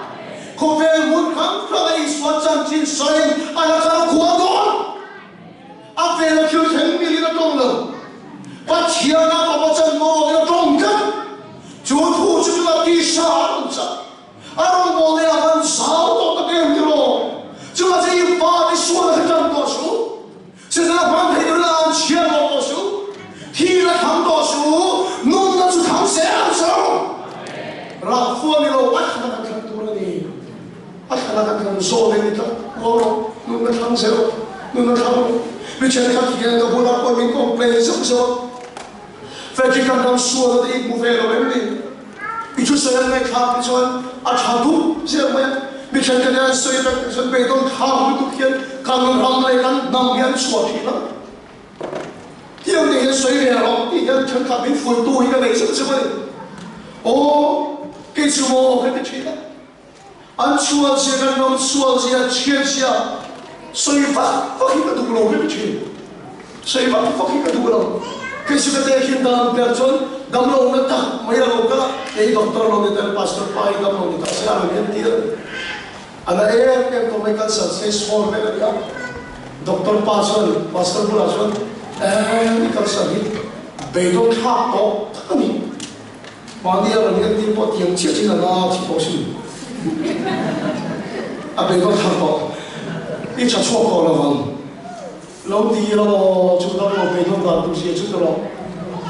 Kau bermut kan, kalau Islam janji saya, ayat kalau kuat don. Apa yang kita hendak kita tolong. Pasien apa macam mau kita tolongkan. Jodoh juga disahkan. Orang boleh akan sahut tak kehadiran. Cuma jadi pada suara kita dosu. Setelah pandai dalam siapa dosu. 提了扛多数，弄得出扛谁啊手？然后你了，我看到看多了你，我看到看说的你看，我弄得扛谁？弄得扛，你前看几个不拉过民工，没什么说，反正刚刚说的一部分了，对不对？你就是人来看，你说啊，差不是什么呀？你前看人谁的是被动扛不偏，刚刚让来看南边说去了。 有那些水面了，一天全看病复读一个没什么什么的，哦，给什么给他去了？按说些个能说些切些，水法不给他读了，给他去，水法不给他读了，给什么在听到标准，咱们那他没有那个，哎，dokter lo kita pastor pai kita lo kita sekarang ini dia, anak yang kau mereka sukses for mereka, dokter pastor pun你看啥呢？北东差多，他你，往地上人家把电接进来那挺高兴。啊，北东差多，你吃错过了吗？老弟咯，就到了北东的东西知道了，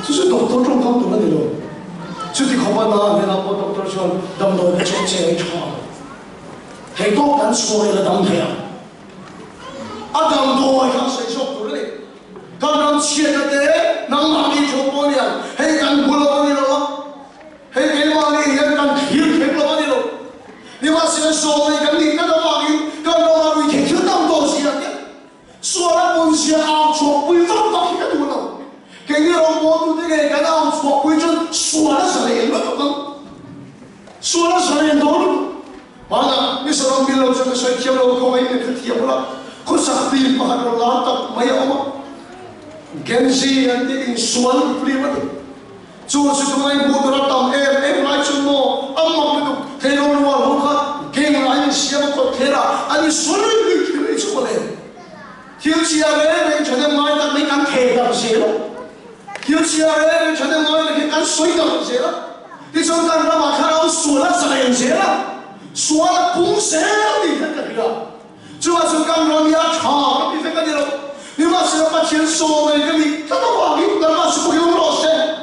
就是都中刚懂了的了。就得考完那，你那我都说，咱们都做这一场，很多人说的当天啊，啊，咱多像谁说不对？ 刚切的的，能哪里就不了，还敢不了你了？还给哪里也敢听了你了？你把现在说的跟你那个哪里，跟哪里听听当多些的，说了不是啊，说不放到那个多了，给你老婆都这个跟他说不准，说了什么人了都，说了什么人都了，完了，你说到米了这个水铁了，可没那个铁不了。ko sakti pahat la tak mai oma genzi an in suan free mani chu chu ngai bu ra tam em lai chu mo amma tu thelo wa ho kha geng lai siam ko thera ani soli ni thile chu le thiếu chia về cho nên nói là mấy cán thề làm gì đó thiếu chia về cho nên nói là cái cán suy làm gì đó thì chúng ta đã mà khai ông sủa là sẽ làm gì đó sủa là cũng sẽ đi hết cái đó chứ mà chúng ta nói nhà thọ đi hết cái đó nhưng mà sự phát triển số này cái gì tất cả mọi người đã mà sự kiện nó sẽ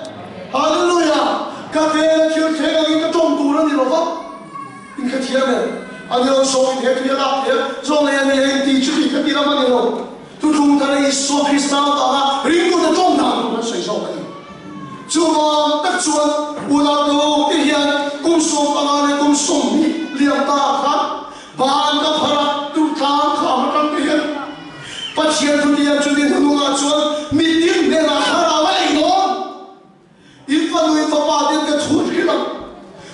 hallelujah các cái thiếu thế cái cái trong tủ nó đi đâu không những cái thiếu này anh em số thế thì là thế rồi này anh đi chụp cái gì đó mà nhiều tu chúng ta này số Christ nào đó riêng của chúng ta nó sẽ sao vậy chúng ta tất chuan u nào đó thì hiện cùng số bằng này cùng số đi liệp ta khác ban cái phật tu thang khám trong cái hiện phát triển tu đi chúng ta nó ngã chuan mi tiếng để là khá là vậy đó ít phần người phật bảo đến cái thuốc cái đó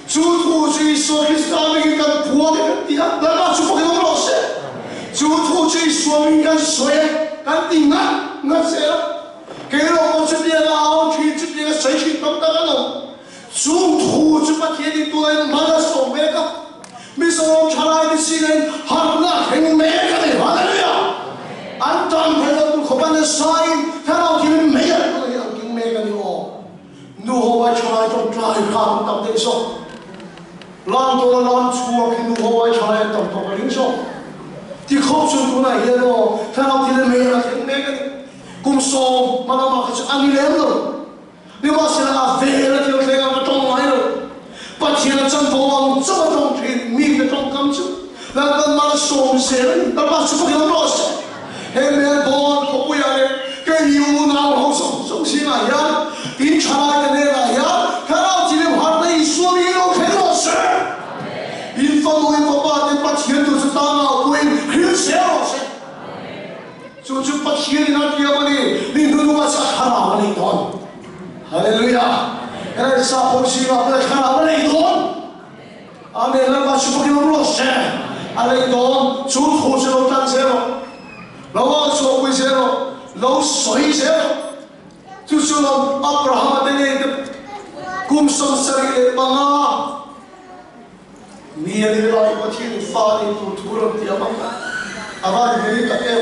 chú thu chỉ số Christ nào mình cần buông cái gì đó là chú phải nó sẽ chú thu chỉ số mình cần soi cần tìm ngắt sẽ cái đó một chút tiền là ao chỉ chút tiền là sấy chỉ tóm ta cái đó chú thu chỉ bắt tiền đi tuổi mà là số mấy cái mình số trả lại thì xin anh hàng là thành mấy cái này hóa ra đấy anh toàn phải là tụi không ăn sai thế nào thì mình mấy cái này kinh mấy cái này nu hoa trả lại trong trái khám tập đến số làm tôi làm chùa khi nu hoa trả lại tập tập đến số thì không chừng tôi này hiện rồi thế nào thì mình là thành mấy cái cùng số mà nó mặc cho anh em rồi nếu mà sẽ là về là thì phải làm trong này rồi bắt chỉ là chân phong rất là trong thì mình cái trong cam chứ là cần mà số sẽ là bắt chước cái nó sẽ hay là bọn họ bây giờ cái yêu nào họ sống xin là ya tin trả cái này là ya thế nào thì mình hoạt động số mình nó phải nó sẽ in phong người có ba thì bắt chỉ tôi sẽ ta nào quên hiểu sẽ nó sẽ chú bắt chỉ nó kia mà đi đúng mà sẽ khá là này thôi hallelujah cái này sao không xin là phải khá là này thôi amen là bắt chước cái nó sẽ này thôi chú thu sẽ nó tăng sẽ nó lâu số quý sẽ nó lâu soi sẽ nó chú chú nó Abraham đến đây cùng sống sari bằng à miền đi lại có thiên pha đi tu thu làm tiệm bằng à và đi các em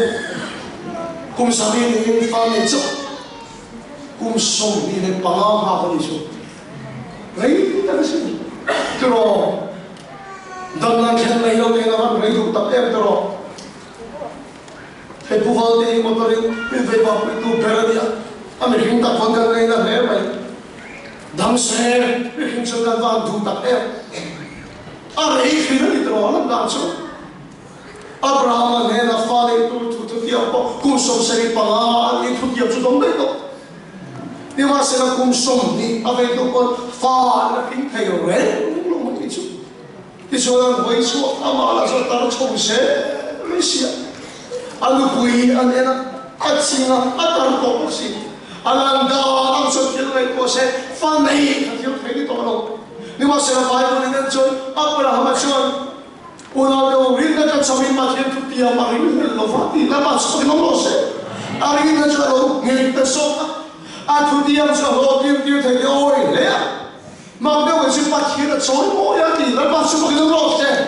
cùng sống đi pha đi chỗ cùng sống đi bằng à ha đi chỗ lấy cái gì rồi đâm năng khen này đâu cái nào lấy được tập em rồi hay phụ huynh thì một người mình phải bảo mình tu bền đi à mình hiện tập phần cái này là thế vậy đam say mình hiện sự cần vào tu tập em à lấy khi nó đi rồi nó làm sao Abraham này là pha lên tu tiệp cùng sống sẽ bằng à đi tu tiệp cho đúng đấy đâu nhưng mà sẽ là cùng sống đi à vậy đâu còn pha là kinh thầy rồi lúc mà đi chú thì cho nên với số mà là cho ta trông sẽ mới xia anh bùi anh em anh xin anh ta có gì anh đã cho thiên này có sẽ phan này thì thiếu thấy đi to đâu nhưng mà sẽ là bài của nên chơi Abraham chơi ủa đâu riêng cái trong mình mà thiên thu tiền mà riêng là phát thì là mà số nó lo sẽ anh riêng cái chơi đâu nghe cái số anh thu tiền cho họ tiền thấy ôi đấy mà nếu mà chúng ta thấy là chối mỗi thì là mà số nó lo sẽ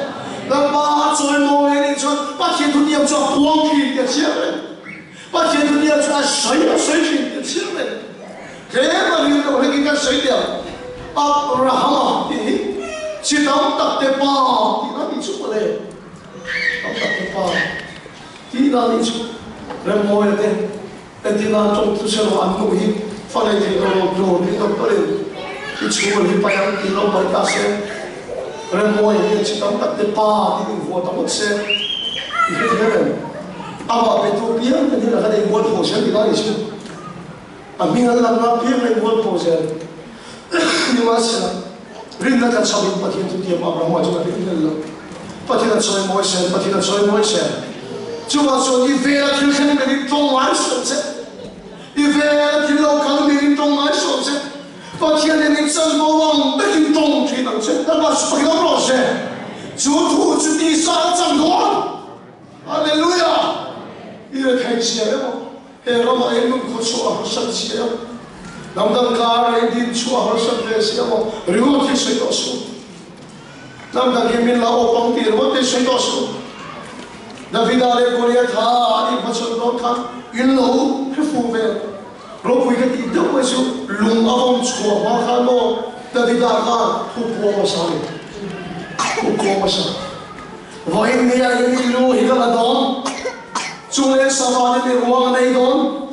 là mà chối mỗi này cho bắt thiên thu tiền cho buông khí cái chuyện này bắt thiên thu tiền cho水气cái chuyện này thế mà riêng đâu cái水tiền Abraham thì chỉ đóng tập tế ba thì nó đi chụp lên đóng tập tế ba thì nó đi chụp rồi ngồi ở đây thì nó trong tu sửa ăn ngủ hi phát này thì nó rồi thì nó có lên thì chụp lên phải ăn thì nó mới cả xe rồi ngồi ở đây chỉ đóng tập tế ba thì mình vô đóng một xe thì cái thế này mà về tu biến thì là cái này muốn hồ sơ thì nó đi chụp mình làm nó biến lên muốn hồ sơ nhưng mà sẽ riêng là cái sau khi bắt hiện thực tiệm Abraham cho nó riêng là bắt hiện chơi mỗi xe chúng ta cho đi về là thiên nhiên mình trong ngoài sống sẽ đi về là thiên lâu khăn mình trong ngoài sống sẽ bắt hiện mình chân vô vọng để chúng trong thì năng sẽ đã bắt phải nó rõ sẽ chú thu chú đi sang chân đoan hallelujah 행些么？嘿，我们哎，侬可错好生些么？咱们家人din错好生些些么？如果去水多数，咱们家民老帮地，我得水多数。那边那里国家他一不成功，他云楼是富裕。如果一个地都会说龙阿翁错，我看到那边大家突破我上面，突破我上。我因为啊，因为路一个那东，中间沙发那边我那一东，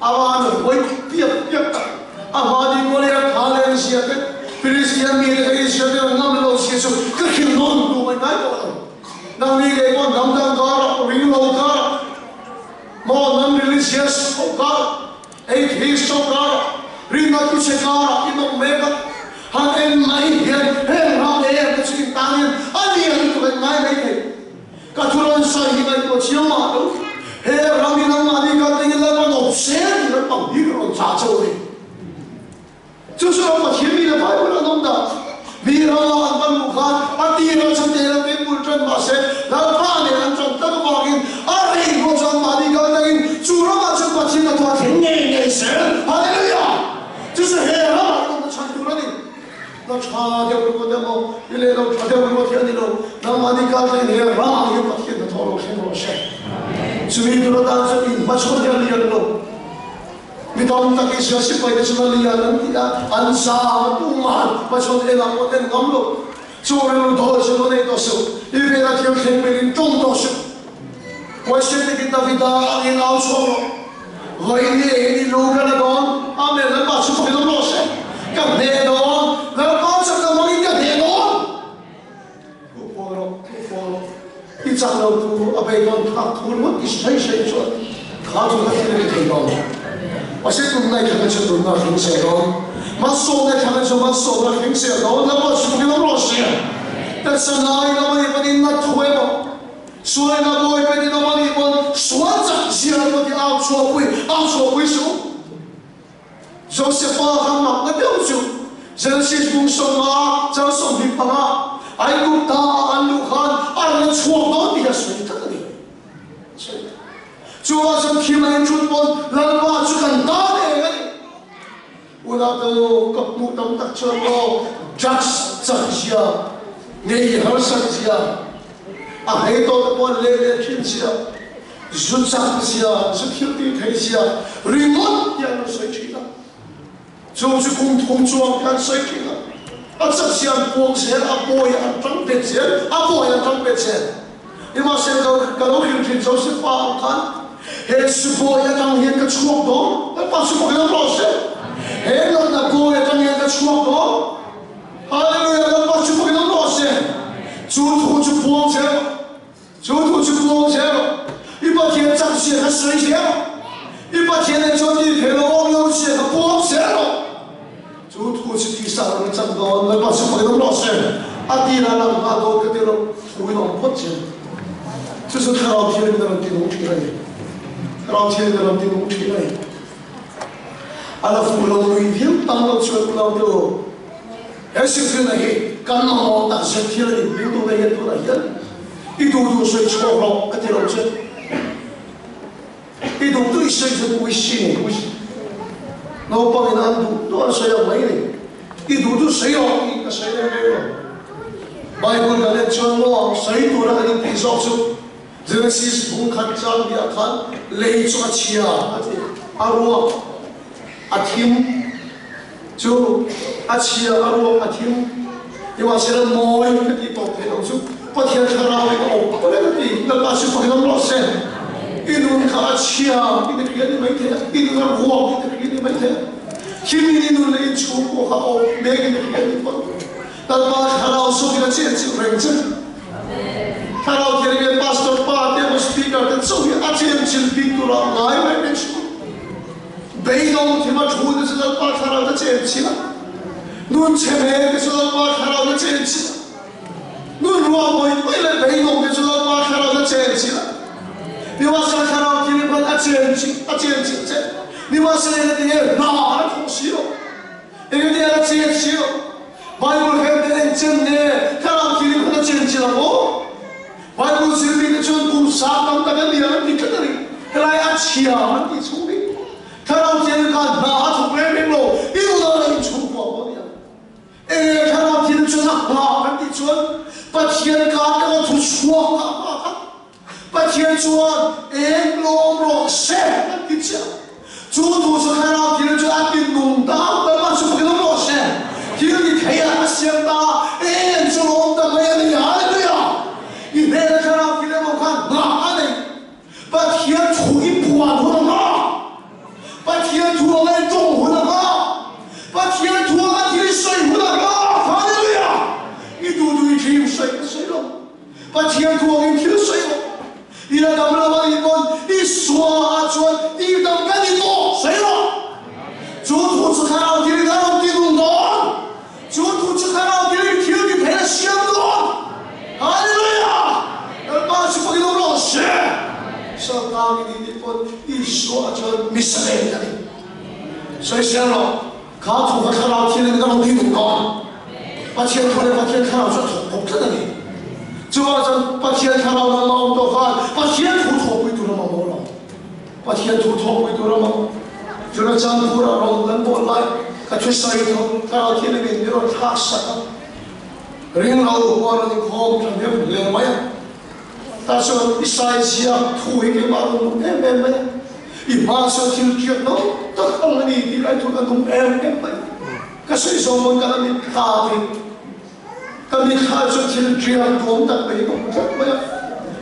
阿妈呢，我别，阿妈的国家他那些个，比如说米的那些个，我们老些说，个听懂都没买过。那米的我能当家，云楼家，我能米的些手家。哎，提手家，人家就是家，一弄没个，他哎买点，哎他哎不是当年，啊你也不会买没的，他突然说一个我钱嘛都，哎让你能买的个那个那个谁你能帮一个人咋做的？就是我们前面的排不了弄的，你让我按本不看，啊第二层第二边不准把谁，然后怕你按准这个毛病，啊你我准把你个那个主人嘛准把钱的多钱眼神，哈利路亚，就是黑了我们传出来的，那差掉不过的么，原来那差掉不过天的喽，那么你刚才你让又把天的头颅先落下，所以就当时你把错掉的人喽。你当那个小西北的什么里啊，人家安沙不满，把从那那我那俺们做人多少那多少，因为那天天被人中多少，我现在给他给他给熬错了，我你路个那个，阿妹人把出去都落下，干那个，人把这个往人家那个，不过了，一张老土阿贝讲他土了，你谁说，他就他天天提高。我现在来看看这东西很谁咯？马说来看看这马说来很谁咯？那我出去那么些，但是那那么一把你那土么？所以那我一把你那么一把说着起来我的熬错会什么？就是把他们那标准，这些工生啊，这生平帮啊，爱路大安路汉，俺们错到底下谁得的？谁？就好像他们中国人话是很大的人，我那都各部等等这个扎实些，你好生些，啊，很多的我来来听些，是扎些，是听的听些，人们也能谁去了，就是共同装干谁去了，啊，这些光钱啊，不要挣别钱，啊，不要挣别钱，你嘛现在各路兄弟就是发看。嘿，是波也当一个触动，那把是波也老实。嘿，那波也当一个触动，哈利路亚，那把是波也老实。主土去波钱了，主土去波钱了，一把天涨些和水钱了，一把天的叫地铁了网友些和波钱了。主土去地上的涨高，那把是波也老实。啊，地上那把都给了土一种波钱，这是太老天的那种地动体了。老天的老天公出来，阿拉父老一天当了全部老多，还是个那些干毛大身体了的，领导那些都那些，一度度水错了，个地老些，一度对水就不会信，不信，老帮人安度多少水要没的，一度度水要一个水都没有，外国人的全部水多了个地少数。这个是从看长的看，雷抓起啊，阿罗阿听，就阿起啊阿罗阿听，因为现在某一个地方陪同就不天看到那个哦，那个地那把是不给他们老师，一路看阿起啊，一个天你没听，一路那罗一个天你没听，天你路那出国哈哦，每个天你放，但把看到手给他解决认真。他老天爷把手把这个 speaker 的手给阿坚持听住了，来没人说，被动听嘛出的时候把他老的坚持了，侬前面的时候把他老的坚持了，侬如果为了被动的时候把他老的坚持了，你话说他老天爷把他坚持这，你话说那个嘢哪可惜了，那个嘢坚持了，外国人的人真的，他老天爷把他坚持了哦。外国人民的全部杀到那个里，你看那里，后来阿七强的聪明，看到天看拿出来明路，又到了出国不了。看到天就那马的准，把天干那个土说啊，把天准罗山的讲，主土是看到天就那边弄大，把是不给他罗山，天你看呀，想大，就弄得没人压的呀，你那个看到天我看哪里，把天土一拨土的嘛，把天土来种土的嘛，把天土来天水土的嘛，哈利路亚，一嘟嘟一天水了，把天土给天水了。你让他们把一关一刷转，一等赶紧多谁了？主土只看到地里看到地动动，主土只看到地里天里陪了相动，哈利路亚！而把是不给他们老师，上当你的关一刷转，没什么的。所以想了，看土和看到天里看到地动动，把天土的把天看到转头看到你。就好像把天看到那毛都看，把天土托归到那毛了，把天土托归到那毛，就那张土了，让人过来，他去晒头，看到天里面有点踏实了。人老过了你空着没连没呀，但是一晒起啊，土一给马路没，一马上就觉得，都看了你来土个弄没，可是说我们跟他们打的。kami kaso tilkiyang tuong takbay ko maya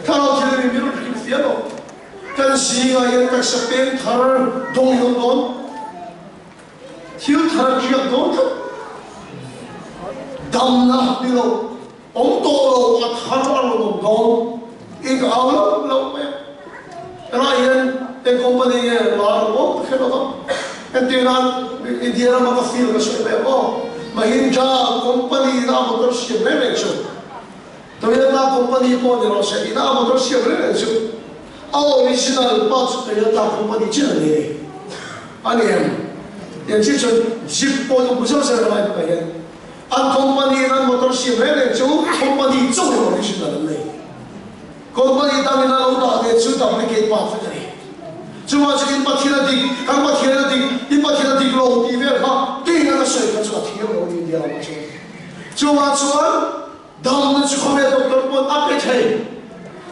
kalau tilkiyang biro tilkiyang kan siya yan kagsapin tar dong yon don til tar kiyang don dam na biro om tolo at haralo don ikaw lo maya kaya yan ang company yan laro kaya ko entinan hindi na maka-feel kasi ko Mahindra company na motor siya manager. Tapi na company po ni Rosa, ina motor siya manager. Ang original parts kaya na company siya ni. Ano yan? Yan siya jeep po yung busa sa naman pa yan. Ang company na motor siya manager, company ito yung original na. Company dami na lang dati, so duplicate parts na rin. Cuma sekian patinadik, kan patinadik, ipatinadik loh di mereka, dia nak saya kan sudah tiada loh di dia macam. Cuma dalam sekolah doktor pun apa cai,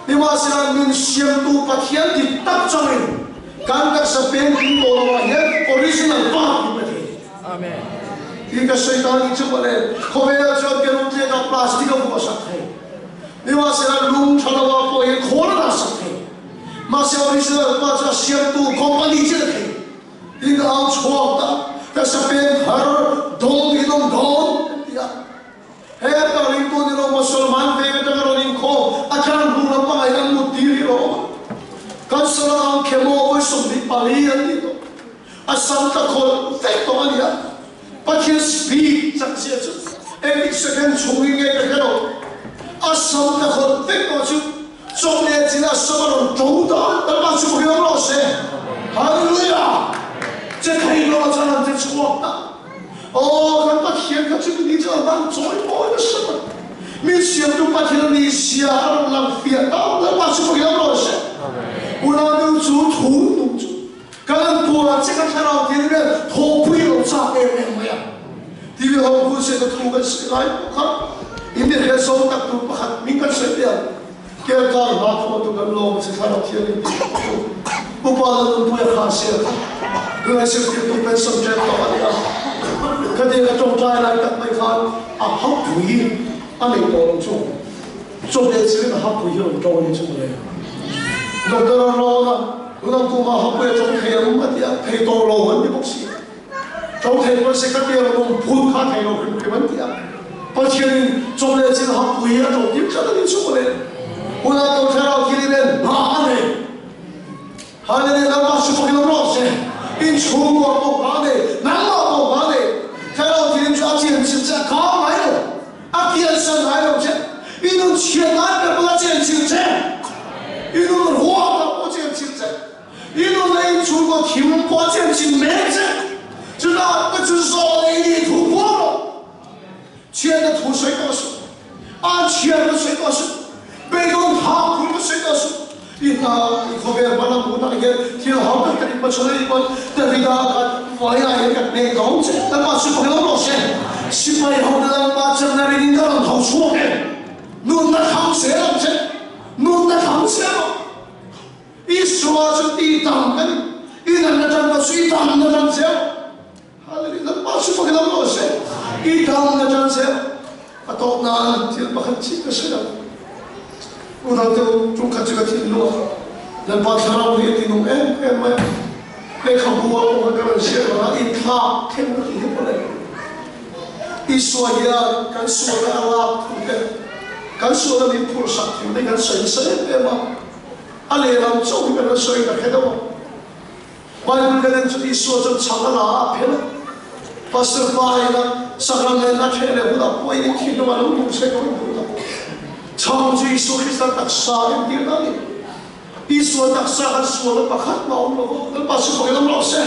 di masa min siam tu patinadik tak jamin, kan tak sepen itu orangnya original part di mana. Amen. Jika syaitan itu boleh, kau yang kerana dia plastik apa sakit, di masa lung cakap apa yang korang sakit. Masih original macam siap tu company je lagi. Ini ang cuak tak, kesepen har dong hidung dong dia. Hei kalau itu ni orang Musliman, mereka kalau ni kau akan guna pangai mutiri orang. Kan seorang kemo usum di palian itu. Asal tak kau tak tahu dia. Pakai speed sahaja tu. Edik second cungingnya kalau asal tak kau tak tahu. 中年人啊，什么人中的，那把主给老师，哈利路亚！这可以让咱们在错的。哦，看把天，看这个你这当做我的什么？没想到把天你下浪费到，那把主给老师，我那都做土动作，刚刚过这个看到天里面头不有差点没有？第二个故事的土个是来不看，因为那时候那土不看，敏感水掉。 Kaya ka lahat mo tugan lo sa sarap siya ni Upala ng puya kasi Kaya siya kito pa subject ko kanya Kaya ka chong tayo lang kat may kan hap puyi Ano ito ang chong Chong kaya sila na hap puyi ang chong ni chong rin Doktor ang lo na Unang kuma hap puyi chong kaya mo katiya Kaya ito lo hindi buksi Chong kaya mo siya katiya mo pun ka kaya mo kaya katiya Pagkaya chong kaya sila hap puyi ang chong Yung ka na ni chong rin Una to kalau kiri ben, hane nak masuk ke dalam rose, in semua to hane, nama to hane, kalau kiri tu acian cinta kau main, acian san main je, ini cian berapa acian cinta, ini ruang apa acian cinta, ini lain semua tim apa acian cinta, sudah kecuali ini tu bodoh, cian的土水告诉，按cian的水告诉。 被动他苦的谁的是，你拿 ka ikobe mana buta ke thil hau ta kali pa chole kon davida ka vai ai ka ne dong che ta ma su ko lo se sipai hau da ma cham na ri ka thau chu ke nun na kham se lam che nun na kham se lo iswa chu ti tam kan ina na tan ba sui tam na tan se hallelujah ma su ko lo se I tam na tan se atau na til bakhan chi ka se udah tu cungkat juga tidur, dan pasarau dia tinum mereka buat orang siapa itlah kena hidup lagi. Iswaya kan suara Allah kan suara di pusat dengan saya memang aleram jauh dengan saya dah kena. Bible kan jadi suara cakap apa na? Pastor Paina sakramen nak kena buat poin itu malu saya kau buat. Chong ju Isu Kristus taksa yang dia nani, Isu taksa kan suara pakat mau logo, lepas itu kita melose,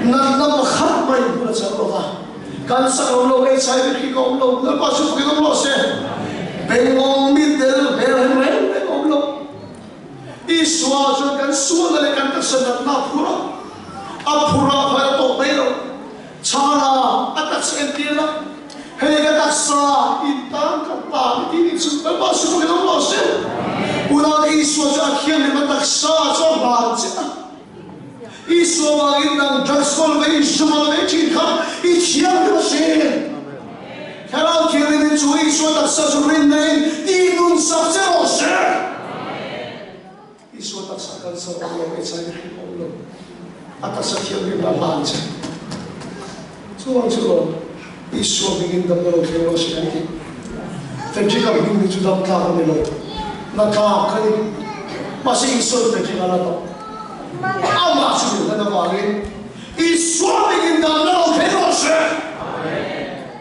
nana pakat main belajar loga, kan sekarang logo saya beri kau logo, lepas itu kita melose, bengong middle bengong logo, Isu aja kan suara kan taksa nana pura, apura pada topero, cara atas entina. Hei kata sah intang kata ini sudah masuk ke dalam losen. Udah Isu akhirnya mentak sah coba aja. Isu lagi nang jaskol lagi semua lagi kan ikhyan losen. Kalau kira ini cuy Isu tak sah cuy naik dinun saja losen. Isu tak sah kan seorang yang saya hidup atas akhirnya baca. Cuang. Isu bikin dalam orang Rusia ini, tapi jika bikin itu dalam kah melo, nak kali masih Isu tapi kalau tu, apa sih kita bagi Isu bikin dalam orang Rusia,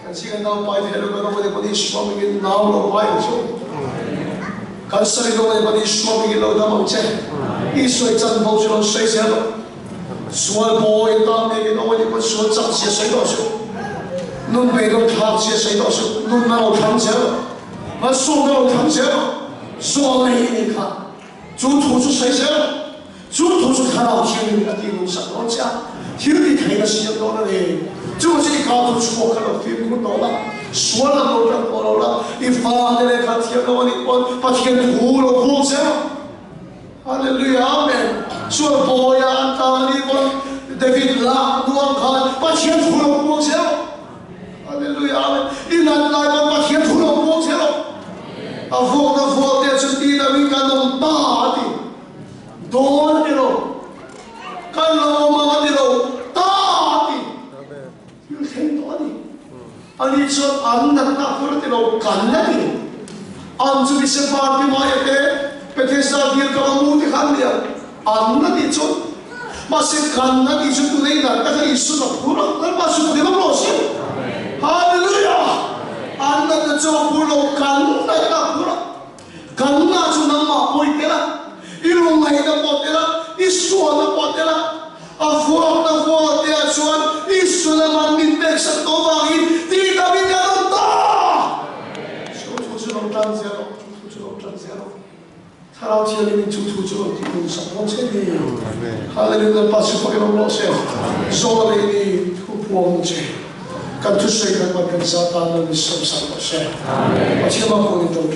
kan sih kan tahu pai helu kan apa dia Isu bikin dalam orang pai itu, kan sering orang dia Isu bikin dalam orang macam, Isu itu bau jual saya, soal boy tam bikin orang dia soal cak saya tu. Nun bedong thang sia sai do su nun na thang sia ma so na thang sia so nei ni kha chu thu chu sai sia chu thu chu kha lao thiên ni ati nu sa do sia thiên ni thai na sia do na le chu ji ka thu chu kha lo thiên ku do la so la do ra do la I fa ne kha thiên no ni pon pa thiên thu lo ku sia hallelujah amen so boya anta ni pon David la duang kha pa thiên thu lo ku sia Hallelujah, amen. Inan lai ba khian thu lo mo se lo. A vo te chuti da wi kan dom ta ti. Don ni lo. Kan lo ma ni lo ta ti. Yu sen do ni. Ani so an na ta fu ti lo kan na ni. An chu bi se pa ti ma ye te pe te sa dir ka mu ti khan dia. An na ti chu. Ma se kan na ti chu tu nei da ta ka Isu na fu lo. Ma su ti lo se. Hallelujah! Anda tu jauh pulau kanna tak pura, kanna tu nama poitera, ilmu mahina poitera, Isu na poitera, afuak na poitera cuan, Isu na mangintek satu bagi, tidak bisa nonton. Cucu nonton zero. Kalau dia ini cucu itu sama sekali. Hallelujah! Pasal pakai nomor saya, soal ini hukum je. Kan tu saya kan makan satan dan Islam sama saya. Macam apa pun itu